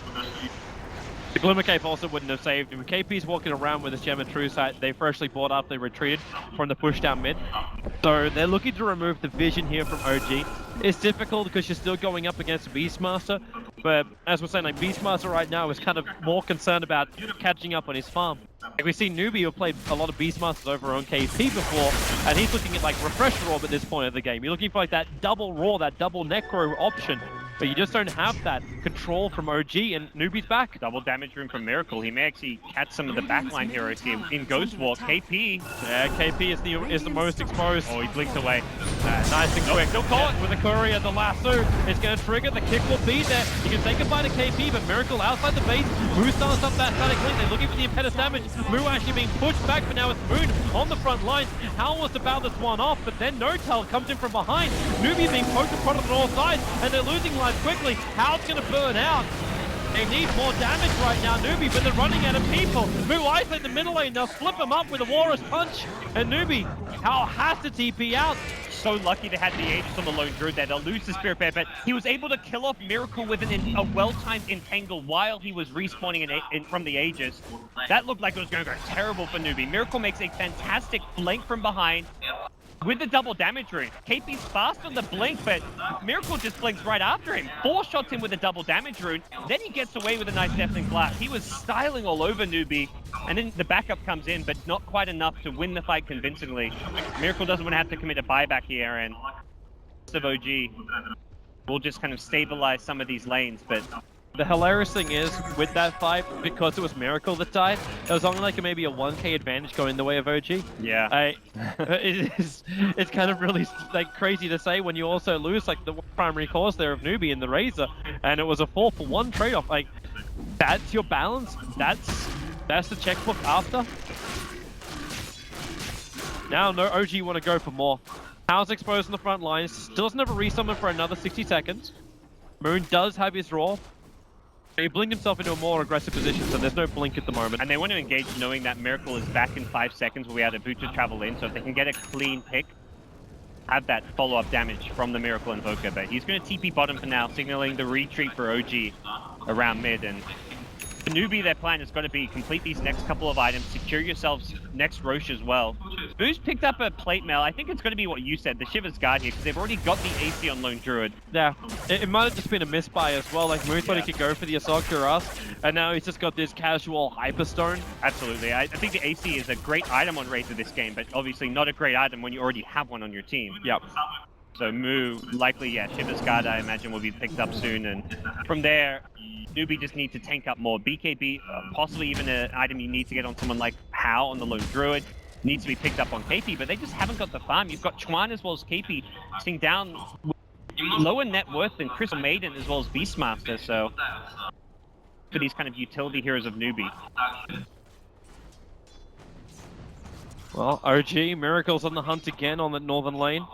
The Glimmer Cape also wouldn't have saved him. KP's walking around with his Gem and True Sight. They freshly bought up, they retreated from the push down mid. So they're looking to remove the vision here from OG. It's difficult because you're still going up against Beastmaster, but as we're saying, like Beastmaster right now is kind of more concerned about catching up on his farm. Like we see Newbee who played a lot of Beastmasters over on KP before, and he's looking at like Refresher Orb at this point of the game. You're looking for like that double Raw, that double Necro option. But you just don't have that control from OG, and Newbee's back. Double damage room from Miracle. He may actually catch some of the backline heroes here in Ghost Walk. KP. Yeah, KP is the most exposed. Oh, he blinks away. Nice and quick. Still caught with the courier, the lasso. It's going to trigger. The kick will be there. You can say goodbye to KP, but Miracle outside the base. Moo starts up that static link. They're looking for the impetus damage. Moo actually being pushed back, but now it's Moon on the front lines. Hal was to bow this one off, but then No-Tail comes in from behind. Newbee being poked in front of on all sides, and they're losing life quickly. Hal's going to burn out. They need more damage right now, Newbee, but they're running out of people. Moo isolate the middle lane. They'll flip him up with a Walrus Punch. And Newbee, Hal has to TP out. So lucky they had the Aegis on the Lone Druid there. They'll lose the Spirit Bear, but he was able to kill off Miracle with a well-timed Entangle while he was respawning from the Aegis. That looked like it was going to go terrible for Newbee. Miracle makes a fantastic flank from behind with the double damage rune. KP's fast on the blink, but Miracle just blinks right after him. 4 shots him with a double damage rune. Then he gets away with a nice Deafening Blast. He was styling all over Newbee, and then the backup comes in, but not quite enough to win the fight convincingly. Miracle doesn't want to have to commit a buyback here, and of OG will just kind of stabilize some of these lanes, but the hilarious thing is, with that fight, because it was Miracle that died, it was only like maybe a 1k advantage going the way of OG. Yeah. It's kind of really like crazy to say when you also lose like the primary cause there of Newbee and the Razor, and it was a 4-for-1 trade-off. Like, that's your balance. That's the checkbook after. Now, no OG want to go for more. Hal's exposed on the front lines. Still doesn't have a resummon for another 60 seconds. Moon does have his Raw. He blinked himself into a more aggressive position, so there's no blink at the moment. And they want to engage knowing that Miracle is back in 5 seconds. We'll be able to boot to travel in, so if they can get a clean pick, have that follow-up damage from the Miracle Invoker. But he's going to TP bottom for now, signaling the retreat for OG around mid. And for Newbee, their plan has got to be complete these next couple of items, secure yourselves next Roche as well. Boo's picked up a plate mail. I think it's going to be what you said, the Shiver's Guard here, because they've already got the AC on Lone Druid. Yeah, it might have just been a misbuy as well. Like, Moon thought he could go for the Assault Cuirass, and now he's just got this casual Hyperstone. Absolutely. I think the AC is a great item on Razor this game, but obviously not a great item when you already have one on your team. Yep. So Moo, likely, Shiver's Guard, I imagine, will be picked up soon, and from there, Newbee just need to tank up more. BKB, possibly even an item you need to get on someone like Hao on the Lone Druid, needs to be picked up on KP, but they just haven't got the farm. You've got Chuan as well as KP sitting down with lower net worth than Crystal Maiden as well as Beastmaster, so for these kind of utility heroes of Newbee. Well, OG, Miracle's on the hunt again on the northern lane.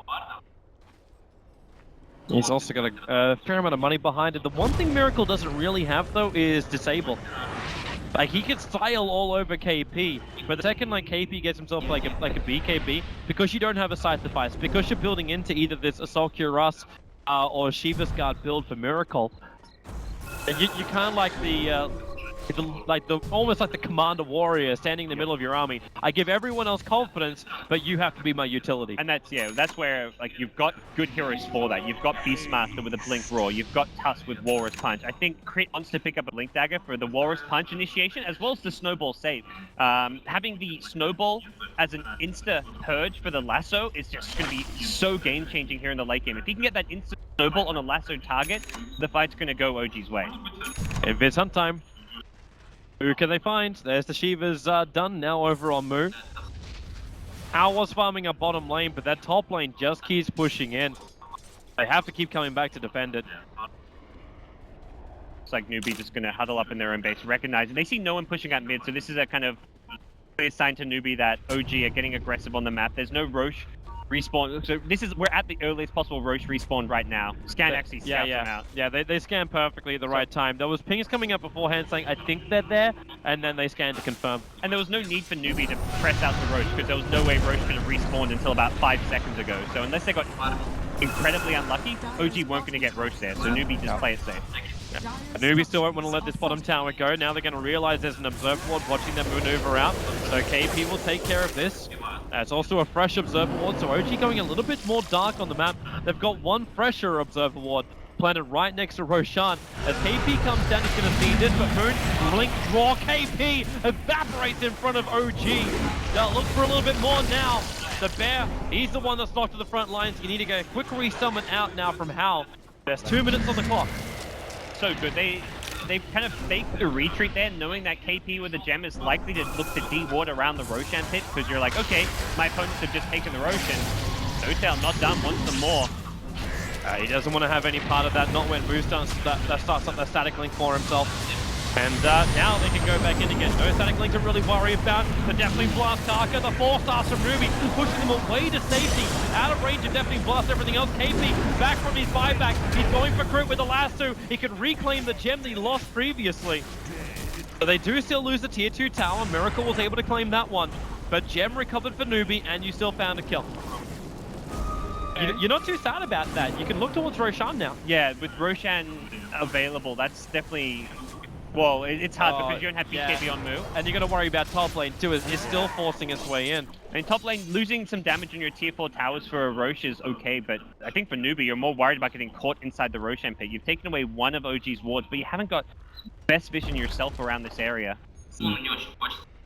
He's also got a fair amount of money behind it. The one thing Miracle doesn't really have, though, is Disable. Like, he gets style all over KP, but the second, like, KP gets himself like a BKB, because you don't have a side device, because you're building into either this Assault Cuirass or Shiva's Guard build for Miracle, you kind of like almost like the commander warrior standing in the middle of your army. I give everyone else confidence, but you have to be my utility. And that's where, like, you've got good heroes for that. You've got Beastmaster with a Blink Roar. You've got Tusk with Walrus Punch. I think Crit wants to pick up a Blink Dagger for the Walrus Punch initiation, as well as the Snowball save. Having the Snowball as an insta purge for the lasso is just going to be so game-changing here in the late game. If he can get that instant Snowball on a lasso target, the fight's going to go OG's way. If it's hunt time. Who can they find? There's the Shiva's done now over on Moo. Hao was farming up bottom lane, but that top lane just keeps pushing in. They have to keep coming back to defend it. It's like Newbee just going to huddle up in their own base, recognizing they see no one pushing out mid, so this is a kind of clear sign to Newbee that OG are getting aggressive on the map. There's no Roche respawn, so we're at the earliest possible Roche respawn right now. Scan actually scouts them out. Yeah, they scan perfectly at the right time. There was pings coming up beforehand saying, I think they're there, and then they scanned to confirm. And there was no need for Newbee to press out the Roche, because there was no way Roche could have respawned until about 5 seconds ago. So unless they got incredibly unlucky, OG weren't going to get Roche there, so Newbee just play it safe. Newbee still won't want to let this bottom tower go. Now they're going to realize there's an Observer Ward watching them maneuver out. So KP will take care of this. It's also a fresh Observer Ward, so OG going a little bit more dark on the map. They've got one fresher Observer Ward planted right next to Roshan. As KP comes down, he's going to see this, but Moon, Blink, Draw, KP evaporates in front of OG. They'll look for a little bit more now. The Bear, he's the one that's locked to the front lines. You need to get a quick resummon out now from Hal. There's 2 minutes on the clock. So good. They've kind of faked the retreat there, knowing that KP with the gem is likely to look to de-ward around the Roshan pit, because you're like, okay, my opponents have just taken the Roshan. Notel not done, wants some more. He doesn't want to have any part of that, not when Moose starts up the static link for himself. And now they can go back in again. No static link to really worry about. The Deafening Blast Tarka, the 4-stars from Newbee, pushing them away to safety. Out of range of Deafening Blast, everything else. KP back from his buyback. He's going for Crit with the lasso. He could reclaim the gem that he lost previously. So they do still lose the tier 2 tower. Miracle was able to claim that one. But gem recovered for Newbee, and you still found a kill. You're not too sad about that. You can look towards Roshan now. Yeah, with Roshan available, that's definitely... Well, it's hard because you don't have BKB on Moo. And you got to worry about top lane too, is still forcing its way in. I mean, top lane, losing some damage in your tier 4 towers for a Roche is okay, but I think for Newbee, you're more worried about getting caught inside the Roshan pit. You've taken away one of OG's wards, but you haven't got best vision yourself around this area.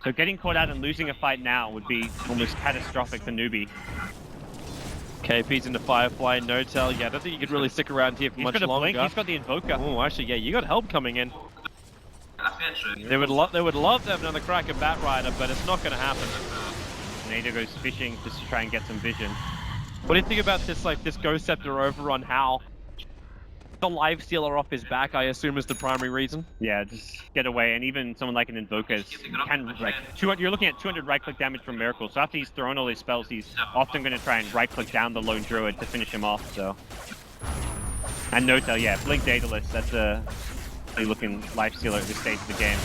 So getting caught out and losing a fight now would be almost catastrophic for Newbee. KP's into Firefly, Notel. Yeah, I don't think you could really stick around here for much longer. Blink. He's got the Invoker. Oh, actually, yeah, you got help coming in. They would love to have another crack at Bat Rider, but it's not going to happen. Nada goes fishing just to try and get some vision. What do you think about this, like, this Ghost Scepter over on Hal? The live stealer off his back, I assume, is the primary reason. Yeah, just get away, and even someone like an Invoker can, like, you're looking at 200 right-click damage from Miracle, so after he's thrown all his spells, he's often going to try and right-click down the Lone Druid to finish him off, so... And Notel, yeah, Blink Daedalus, that's a... looking life stealer at this stage of the game.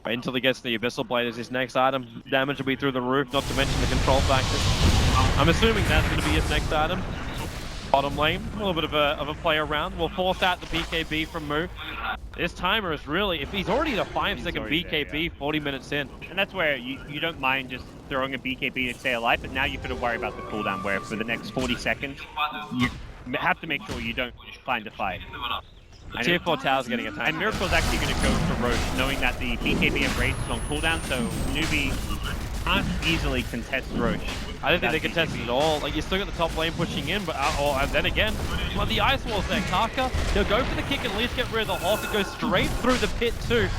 Wait until he gets the Abyssal Blade as his next item. Damage will be through the roof, not to mention the control factor. I'm assuming that's going to be his next item. Bottom lane, a little bit of a play around. We'll force out the BKB from Moo. This timer is really, if he's already at a 5-second BKB, there, yeah. 40 minutes in. And that's where you don't mind just throwing a BKB to stay alive, but now you've got to worry about the cooldown, where for the next 40 seconds, you have to make sure you don't find a fight. Tier 4 tower's getting attacked. And Miracle's actually going to go for Roche, knowing that the BKB of Rage is on cooldown, so Newbee can't easily contest Roche. I don't think they contested at all. Like, you still got the top lane pushing in, but and then again, well, the ice wall's there. Kaka, he'll go for the kick and at least get rid of the Hawk. It goes straight through the pit too.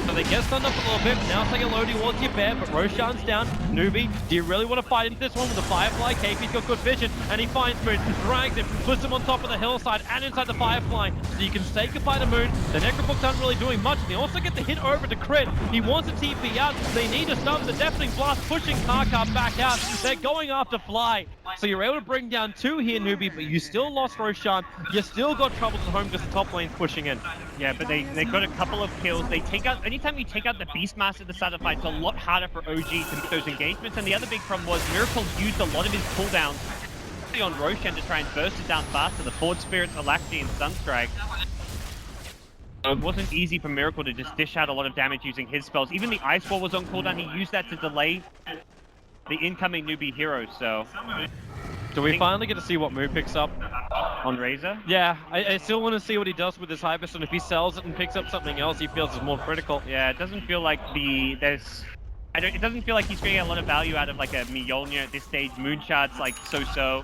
So they get stunned up a little bit. Now it's like a low towards your bear, but Roshan's down. Newbee, do you really want to fight into this one with the Firefly? KP's got good vision, and he finds Moon, drags him, puts him on top of the hillside and inside the Firefly. So you can say goodbye to Moon. The Necrobook aren't really doing much. They also get the hit over to Crit. He wants to TP out. They need to stop the Deafening Blast, pushing Kaka back out. They're going after Fly. So you're able to bring down 2 here, Newbee, but you still lost Roshan. You still got troubles at home because the top lane's pushing in. Yeah, but they got a couple of kills. They take out, anytime you take out the Beastmaster at the start of the fight, it's a lot harder for OG to make those engagements. And the other big problem was Miracle used a lot of his cooldowns on Roshan to try and burst it down faster. The Forward Spirits, Alacrity, and Sunstrike. So it wasn't easy for Miracle to just dish out a lot of damage using his spells. Even the Ice Wall was on cooldown. He used that to delay the incoming Newbee heroes, so... Do we finally get to see what Moon picks up? On Razor? Yeah, I still want to see what he does with his Hyper, and if he sells it and picks up something else he feels is more critical. Yeah, it doesn't feel like it doesn't feel like he's getting a lot of value out of like a Mjolnir at this stage. Moonshard's like so-so.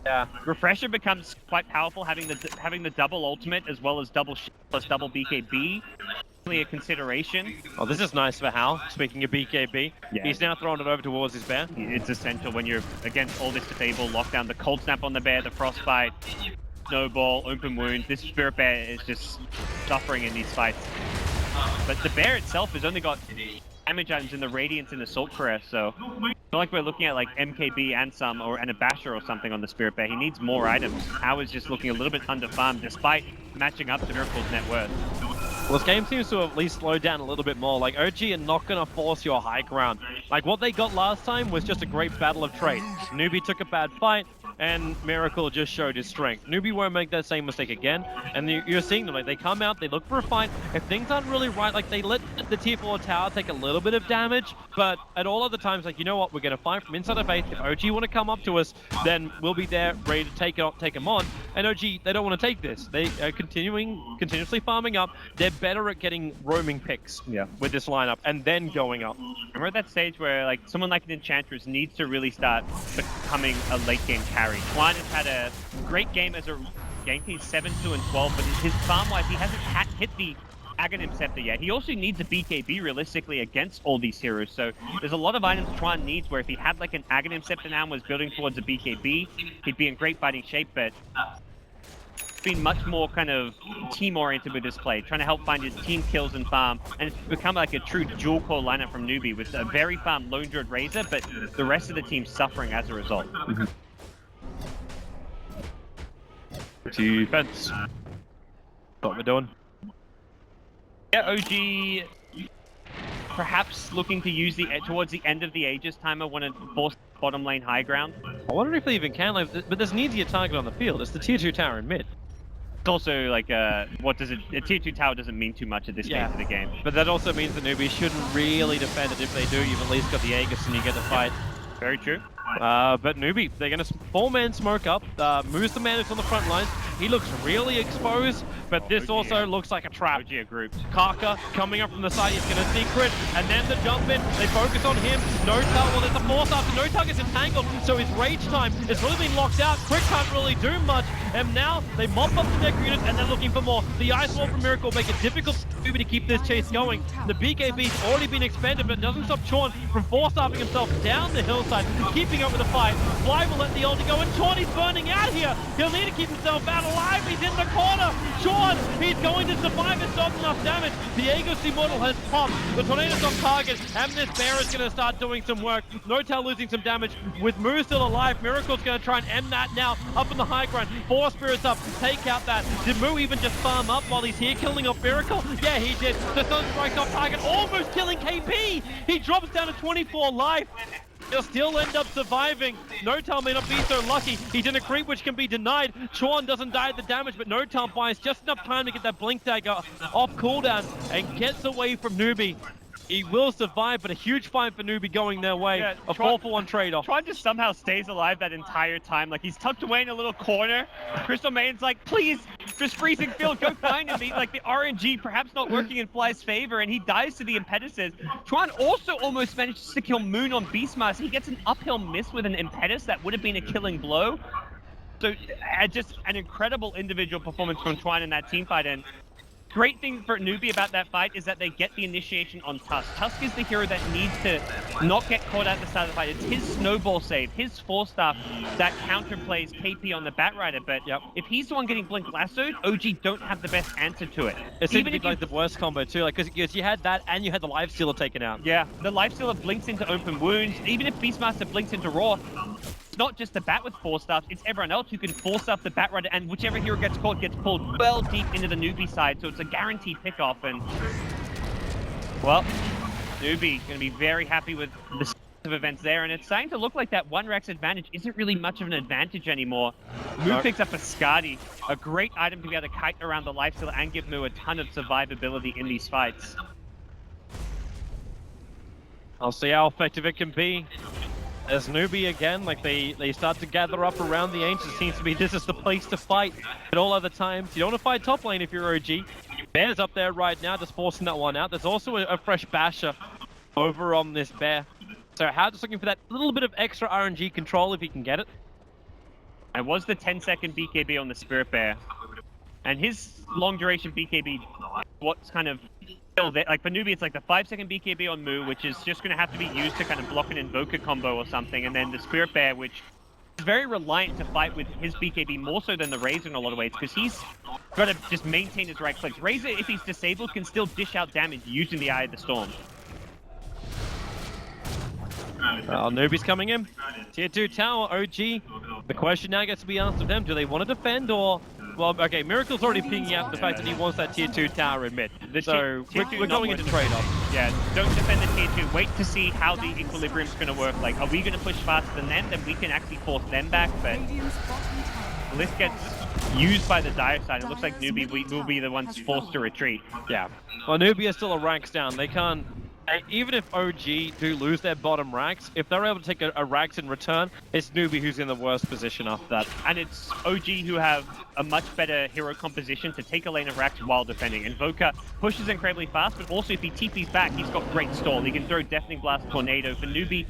Yeah. Refresher becomes quite powerful, having the double ultimate as well as double shield plus double BKB. A consideration. Oh, this is nice for Hal. Speaking of BKB, yeah. He's now throwing it over towards his bear. It's essential when you're against all this disable lockdown. The cold snap on the bear, the frostbite, snowball, open wound. This spirit bear is just suffering in these fights. But the bear itself has only got damage items in the Radiance and Assault Caress, so it's not like we're looking at like MKB and a Basher or something on the spirit bear. He needs more items. Hal is just looking a little bit under-farmed despite matching up to Miracle's net worth. Well, this game seems to have at least slowed down a little bit more. Like, OG are not going to force your high ground. Like, what they got last time was just a great battle of traits. Newbee took a bad fight, and Miracle just showed his strength. Newbee won't make that same mistake again, and you're seeing them. Like, they come out, they look for a fight. If things aren't really right, like, they let the tier 4 tower take a little bit of damage, but at all other times, like, you know what, we're going to fight from inside the base. If OG want to come up to us, then we'll be there, ready to take them on. And OG, they don't want to take this. They are continuously farming up. They're better at getting roaming picks with this lineup and then going up. We're at that stage where like someone like an Enchantress needs to really start becoming a late game carry. Twine has had a great game as a game. He's 7-2-12, but his farm-wise, he hasn't hit the Aghanim Scepter yet. He also needs a BKB realistically against all these heroes. So there's a lot of items Twine needs where if he had like an Aghanim Scepter now and was building towards a BKB, he'd be in great fighting shape, but been much more kind of team-oriented with this play, trying to help find his team kills and farm, and it's become like a true dual core lineup from Newbee with a very farm Lone Druid Razor, but the rest of the team suffering as a result. Defense. What we're doing. Yeah, OG perhaps looking to use towards the end of the Aegis timer when it forces bottom lane high ground. I wonder if they even can, like, but there's an easier target on the field. It's the tier 2 tower in mid. It's also like, a tier 2 tower doesn't mean too much at this stage of the game. But that also means that Newbee shouldn't really defend it. If they do, you've at least got the Aegis and you get the fight. Very true. But Newbee, they're going to 4-man smoke up, moves the man who's on the front lines. He looks really exposed, but this also looks like a trap. OG are grouped. Kaka coming up from the side, he's going to secret, and then the jump in, they focus on him. No-Tug, well, there's a force after No-Tug is entangled, so his rage time has really been locked out. Quick can't really do much, and now they mop up the deck units, and they're looking for more. The Ice Wall from Miracle make it difficult for Newbee to keep this chase going. The BKB's already been expended, but doesn't stop Chorn from force-upping himself down the hillside, keeping up with the fight. Fly will let the ulti go, and Chorn is burning out here. He'll need to keep himself out alive. He's in the corner. Chorn, he's going to survive. It's not enough damage. The Aegis Immortal has popped. The Tornado's on target, and this bear is going to start doing some work. No-Tail losing some damage. With Moo still alive, Miracle's going to try and end that now. Up in the high ground. 4 spirits up. Take out that. Did Moo even just farm up while he's here killing off Miracle? Yeah, he did. The Sunstrike's off target, almost killing KP. He drops down to 24 life. He'll still end up surviving. No-Tail may not be so lucky. He's in a creep which can be denied. Chorn doesn't die at the damage, but No-Tail buys just enough time to get that Blink Dagger off cooldown and gets away from Newbee. He will survive, but a huge fight for Newbee going their way. Yeah, A 4-for-1 trade-off. Tron just somehow stays alive that entire time. Like, he's tucked away in a little corner. Crystal Maiden's like, please, just freezing field, go find him. Like, the RNG perhaps not working in Fly's favor, and he dies to the impetuses. Tron also almost manages to kill Moon on Beastmaster. He gets an uphill miss with an impetus that would have been a killing blow. So, just an incredible individual performance from Tron in that team fight, and great thing for Newbee about that fight is that they get the initiation on Tusk. Tusk is the hero that needs to not get caught at the start of the fight. It's his snowball save, his force staff that counterplays KP on the Batrider. But if he's the one getting Blink lassoed, OG don't have the best answer to it. It seemed to be like the worst combo too, like because you had that and you had the Lifestealer taken out. Yeah, the Lifestealer blinks into open wounds. Even if Beastmaster blinks into Raw, it's not just the Bat with force stuff, it's everyone else who can force up the Batrider, and whichever hero gets caught gets pulled well deep into the Newbee side, so it's a guaranteed pick-off, and well, Newbee going to be very happy with the set of events there, and it's starting to look like that 1-Rex advantage isn't really much of an advantage anymore. Moo picks up a Skadi, a great item to be able to kite around the Lifestealer and give Moo a ton of survivability in these fights. I'll see how effective it can be. As Newbee again, like they start to gather up around the Ancient. It seems to be this is the place to fight at all other times. You don't want to fight top lane if you're OG. Bear's up there right now, just forcing that one out. There's also a fresh Basher over on this Bear. So How just looking for that little bit of extra RNG control if he can get it. It was the 10-second BKB on the Spirit Bear. And his long duration BKB, what's kind of still there. Like for Newbee, it's like the 5-second BKB on Moo, which is just going to have to be used to kind of block an Invoker combo or something. And then the Spirit Bear, which is very reliant to fight with his BKB more so than the Razor in a lot of ways, because he's got to just maintain his right clicks. Razor, if he's disabled, can still dish out damage using the Eye of the Storm. Well, Newbee's coming in. Tier 2 tower, OG. The question now gets to be asked of them. Do they want to defend or... Well, okay, Miracle's already picking out the fact that he wants that Tier 2 tower in mid. So we're going into trade-off. Yeah, don't defend the Tier 2. Wait to see how the equilibrium's going to work. Like, are we going to push faster than them? Then we can actually force them back. But Lift gets used by the Dire side. It looks like Newbee will be the ones forced to retreat. Yeah. Well, Newbee is still a ranks down. They can't... Even if OG do lose their bottom racks, if they're able to take a racks in return, it's Newbee who's in the worst position after that. And it's OG who have a much better hero composition to take a lane of racks while defending. Invoker pushes incredibly fast, but also if he TP's back, he's got great stall. He can throw Deafening Blast, Tornado. For Newbee,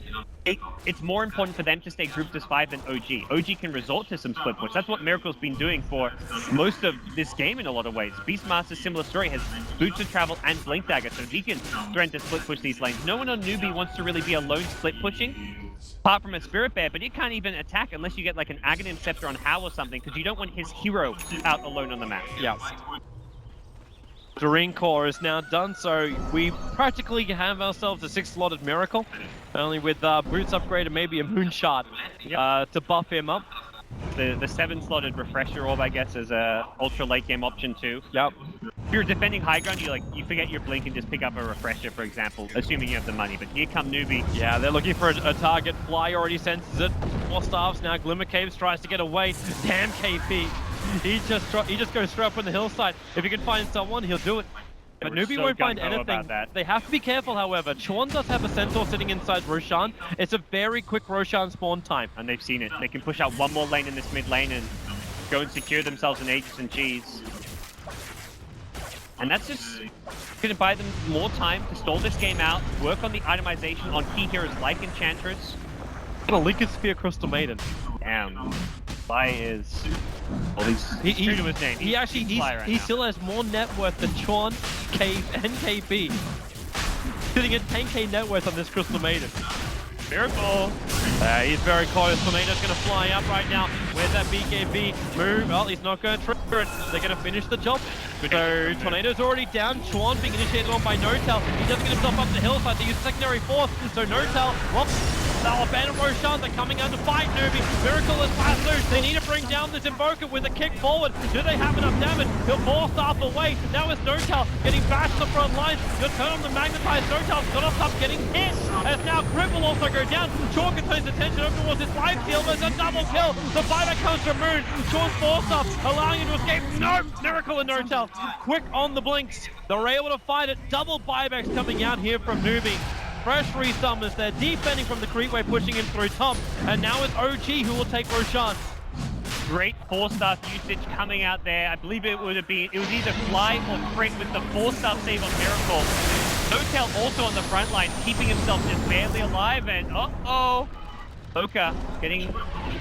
it's more important for them to stay grouped as 5 than OG. OG can resort to some split push. That's what Miracle's been doing for most of this game in a lot of ways. Beastmaster's similar story, has Boots of Travel and Blink Dagger, so he can threaten to split push these lanes. No one on Newbee wants to really be alone split pushing, apart from a Spirit Bear, but you can't even attack unless you get like an Aghanim Scepter on How or something, because you don't want his hero out alone on the map. Yeah. Doreen Core is now done, so we practically have ourselves a 6-slotted Miracle, only with Boots upgrade and maybe a Moonshot to buff him up. The 7-slotted Refresher Orb, I guess, is a ultra late game option too. Yep. If you're defending high ground, you forget your blink and just pick up a Refresher, for example, assuming you have the money. But here come Newbee. Yeah, they're looking for a target. Fly already senses it. 4 staffs now. Glimmer Caves tries to get away. Damn KP. He just goes straight up on the hillside. If he can find someone, he'll do it. But Newbee won't find anything. They have to be careful, however. Chuan does have a Centaur sitting inside Roshan. It's a very quick Roshan spawn time. And they've seen it. They can push out one more lane in this mid lane and go and secure themselves an Aegis and Cheese. And that's just going to buy them more time to stall this game out, work on the itemization on key heroes like Enchantress. And a Lincoln Sphere Crystal Maiden. Damn. Fly is... Well, he's true to his name. He still has more net worth than Chuan, Cave, and KP. Sitting at 10k net worth on this Crystal Maiden. Miracle! He's very close. Tornado's going to fly up right now. Where's that BKB? Move. Well, he's not going to trigger it. They're going to finish the job. So, Tornado's already down. Chuan being initiated on by Notel. He doesn't get himself up the hillside. They use secondary force. So, Notel, well, they'll abandon Roshan. They're coming out to fight Newbee. Miracle is fast loose. They need to bring down this Invoker with a kick forward. Do they have enough damage? He'll force off away. Now it's NoTel getting bashed to the front line. He'll turn on the magnetized. NoTel's gonna stop getting hit. As now Grip will also go down. Sean can turn his attention over towards his life steal. There's a double kill. The buyback comes from Moon. Sean's forced up, allowing him to escape. No! Miracle and NoTel. Quick on the blinks. They're able to fight it. Double buybacks coming out here from Newbee. Fresh resummons. They're defending from the creep wave, pushing him through top. And now it's OG who will take Roshan. Great 4-star usage coming out there. I believe it was either Fly or Crit with the 4-star save on Miracle. NoTel also on the front line, keeping himself just barely alive, and Boka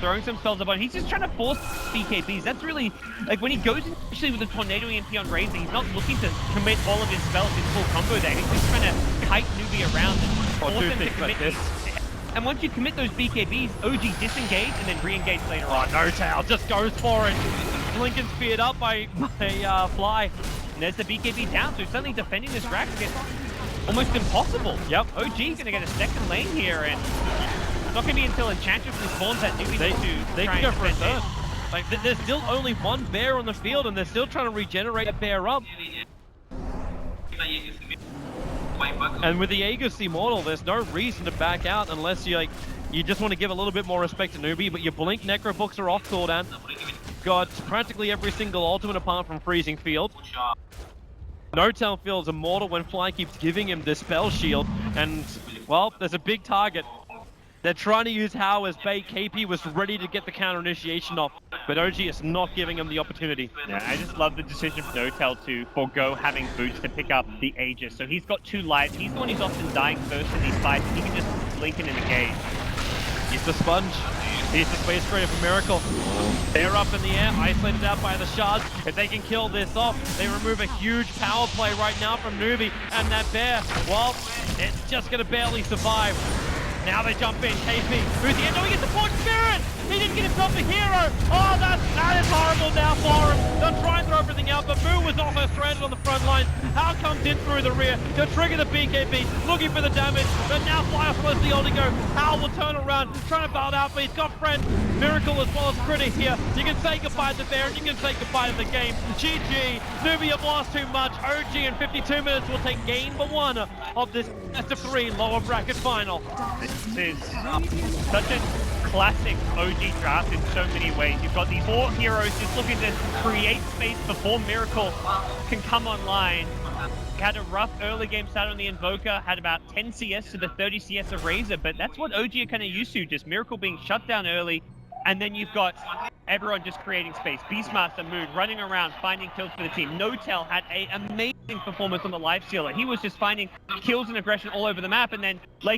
throwing some spells upon. He's just trying to force BKBs. That's really, like, when he goes, especially with the Tornado EMP on Razor, he's not looking to commit all of his spells in full combo there. He's just trying to kite Newbee around and force him to commit these. And once you commit those BKBs, OG disengage and then re-engage later on. NoTel just goes for it. Lincoln's speared up by Fly. And there's the BKB down, so suddenly defending this rack gets almost impossible. Yep. OG's gonna get a second lane here, and it's not gonna be until Enchantress respawns that Newbee They try can go and for a defend third. it. Like, there's still only one bear on the field, and they're still trying to regenerate a bear up. And with the Aegis Immortal, there's no reason to back out unless you just want to give a little bit more respect to Newbee, but your Blink Necro books are off cooldown. Got practically every single ultimate apart from Freezing Field. NoTel feels immortal when Fly keeps giving him this spell shield, and, well, there's a big target. They're trying to use How as bait. KP was ready to get the counter initiation off, but OG is not giving him the opportunity. Yeah, I just love the decision for NoTel to forego having boots to pick up the Aegis. So he's got 2 lives. He's the one who's often dying first in these fights, and he can just blink in and engage. He's the sponge. He's the space creator for Miracle. They're up in the air, isolated out by the shards. If they can kill this off, they remove a huge power play right now from Newbee. And that bear, well, it's just going to barely survive. Now they jump in, KP, who's the end? Oh, he gets the Forge Spirit! He didn't get himself a hero! Oh, that is horrible now for him. They'll try and throw everything out, but Moo was also stranded on the front line. How comes in through the rear to trigger the BKB, looking for the damage, but now Fly is supposed to be able to go. Hal will turn around, trying to bail it out, but he's got friends, Miracle as well as Critter here. You can say goodbye to the bear, and you can say goodbye to the game. GG, Newbee have lost too much. OG in 52 minutes will take game 1 of this best of 3 lower bracket final. This is such a classic OG draft in so many ways. You've got these 4 heroes just looking to create space before Miracle can come online. Had a rough early game start on the Invoker, had about 10 CS to the 30 CS of Razor, but that's what OG are kind of used to, just Miracle being shut down early, and then you've got everyone just creating space. Beastmaster, Moon running around, finding kills for the team. NoTel had an amazing performance on the Lifestealer. He was just finding kills and aggression all over the map, and then late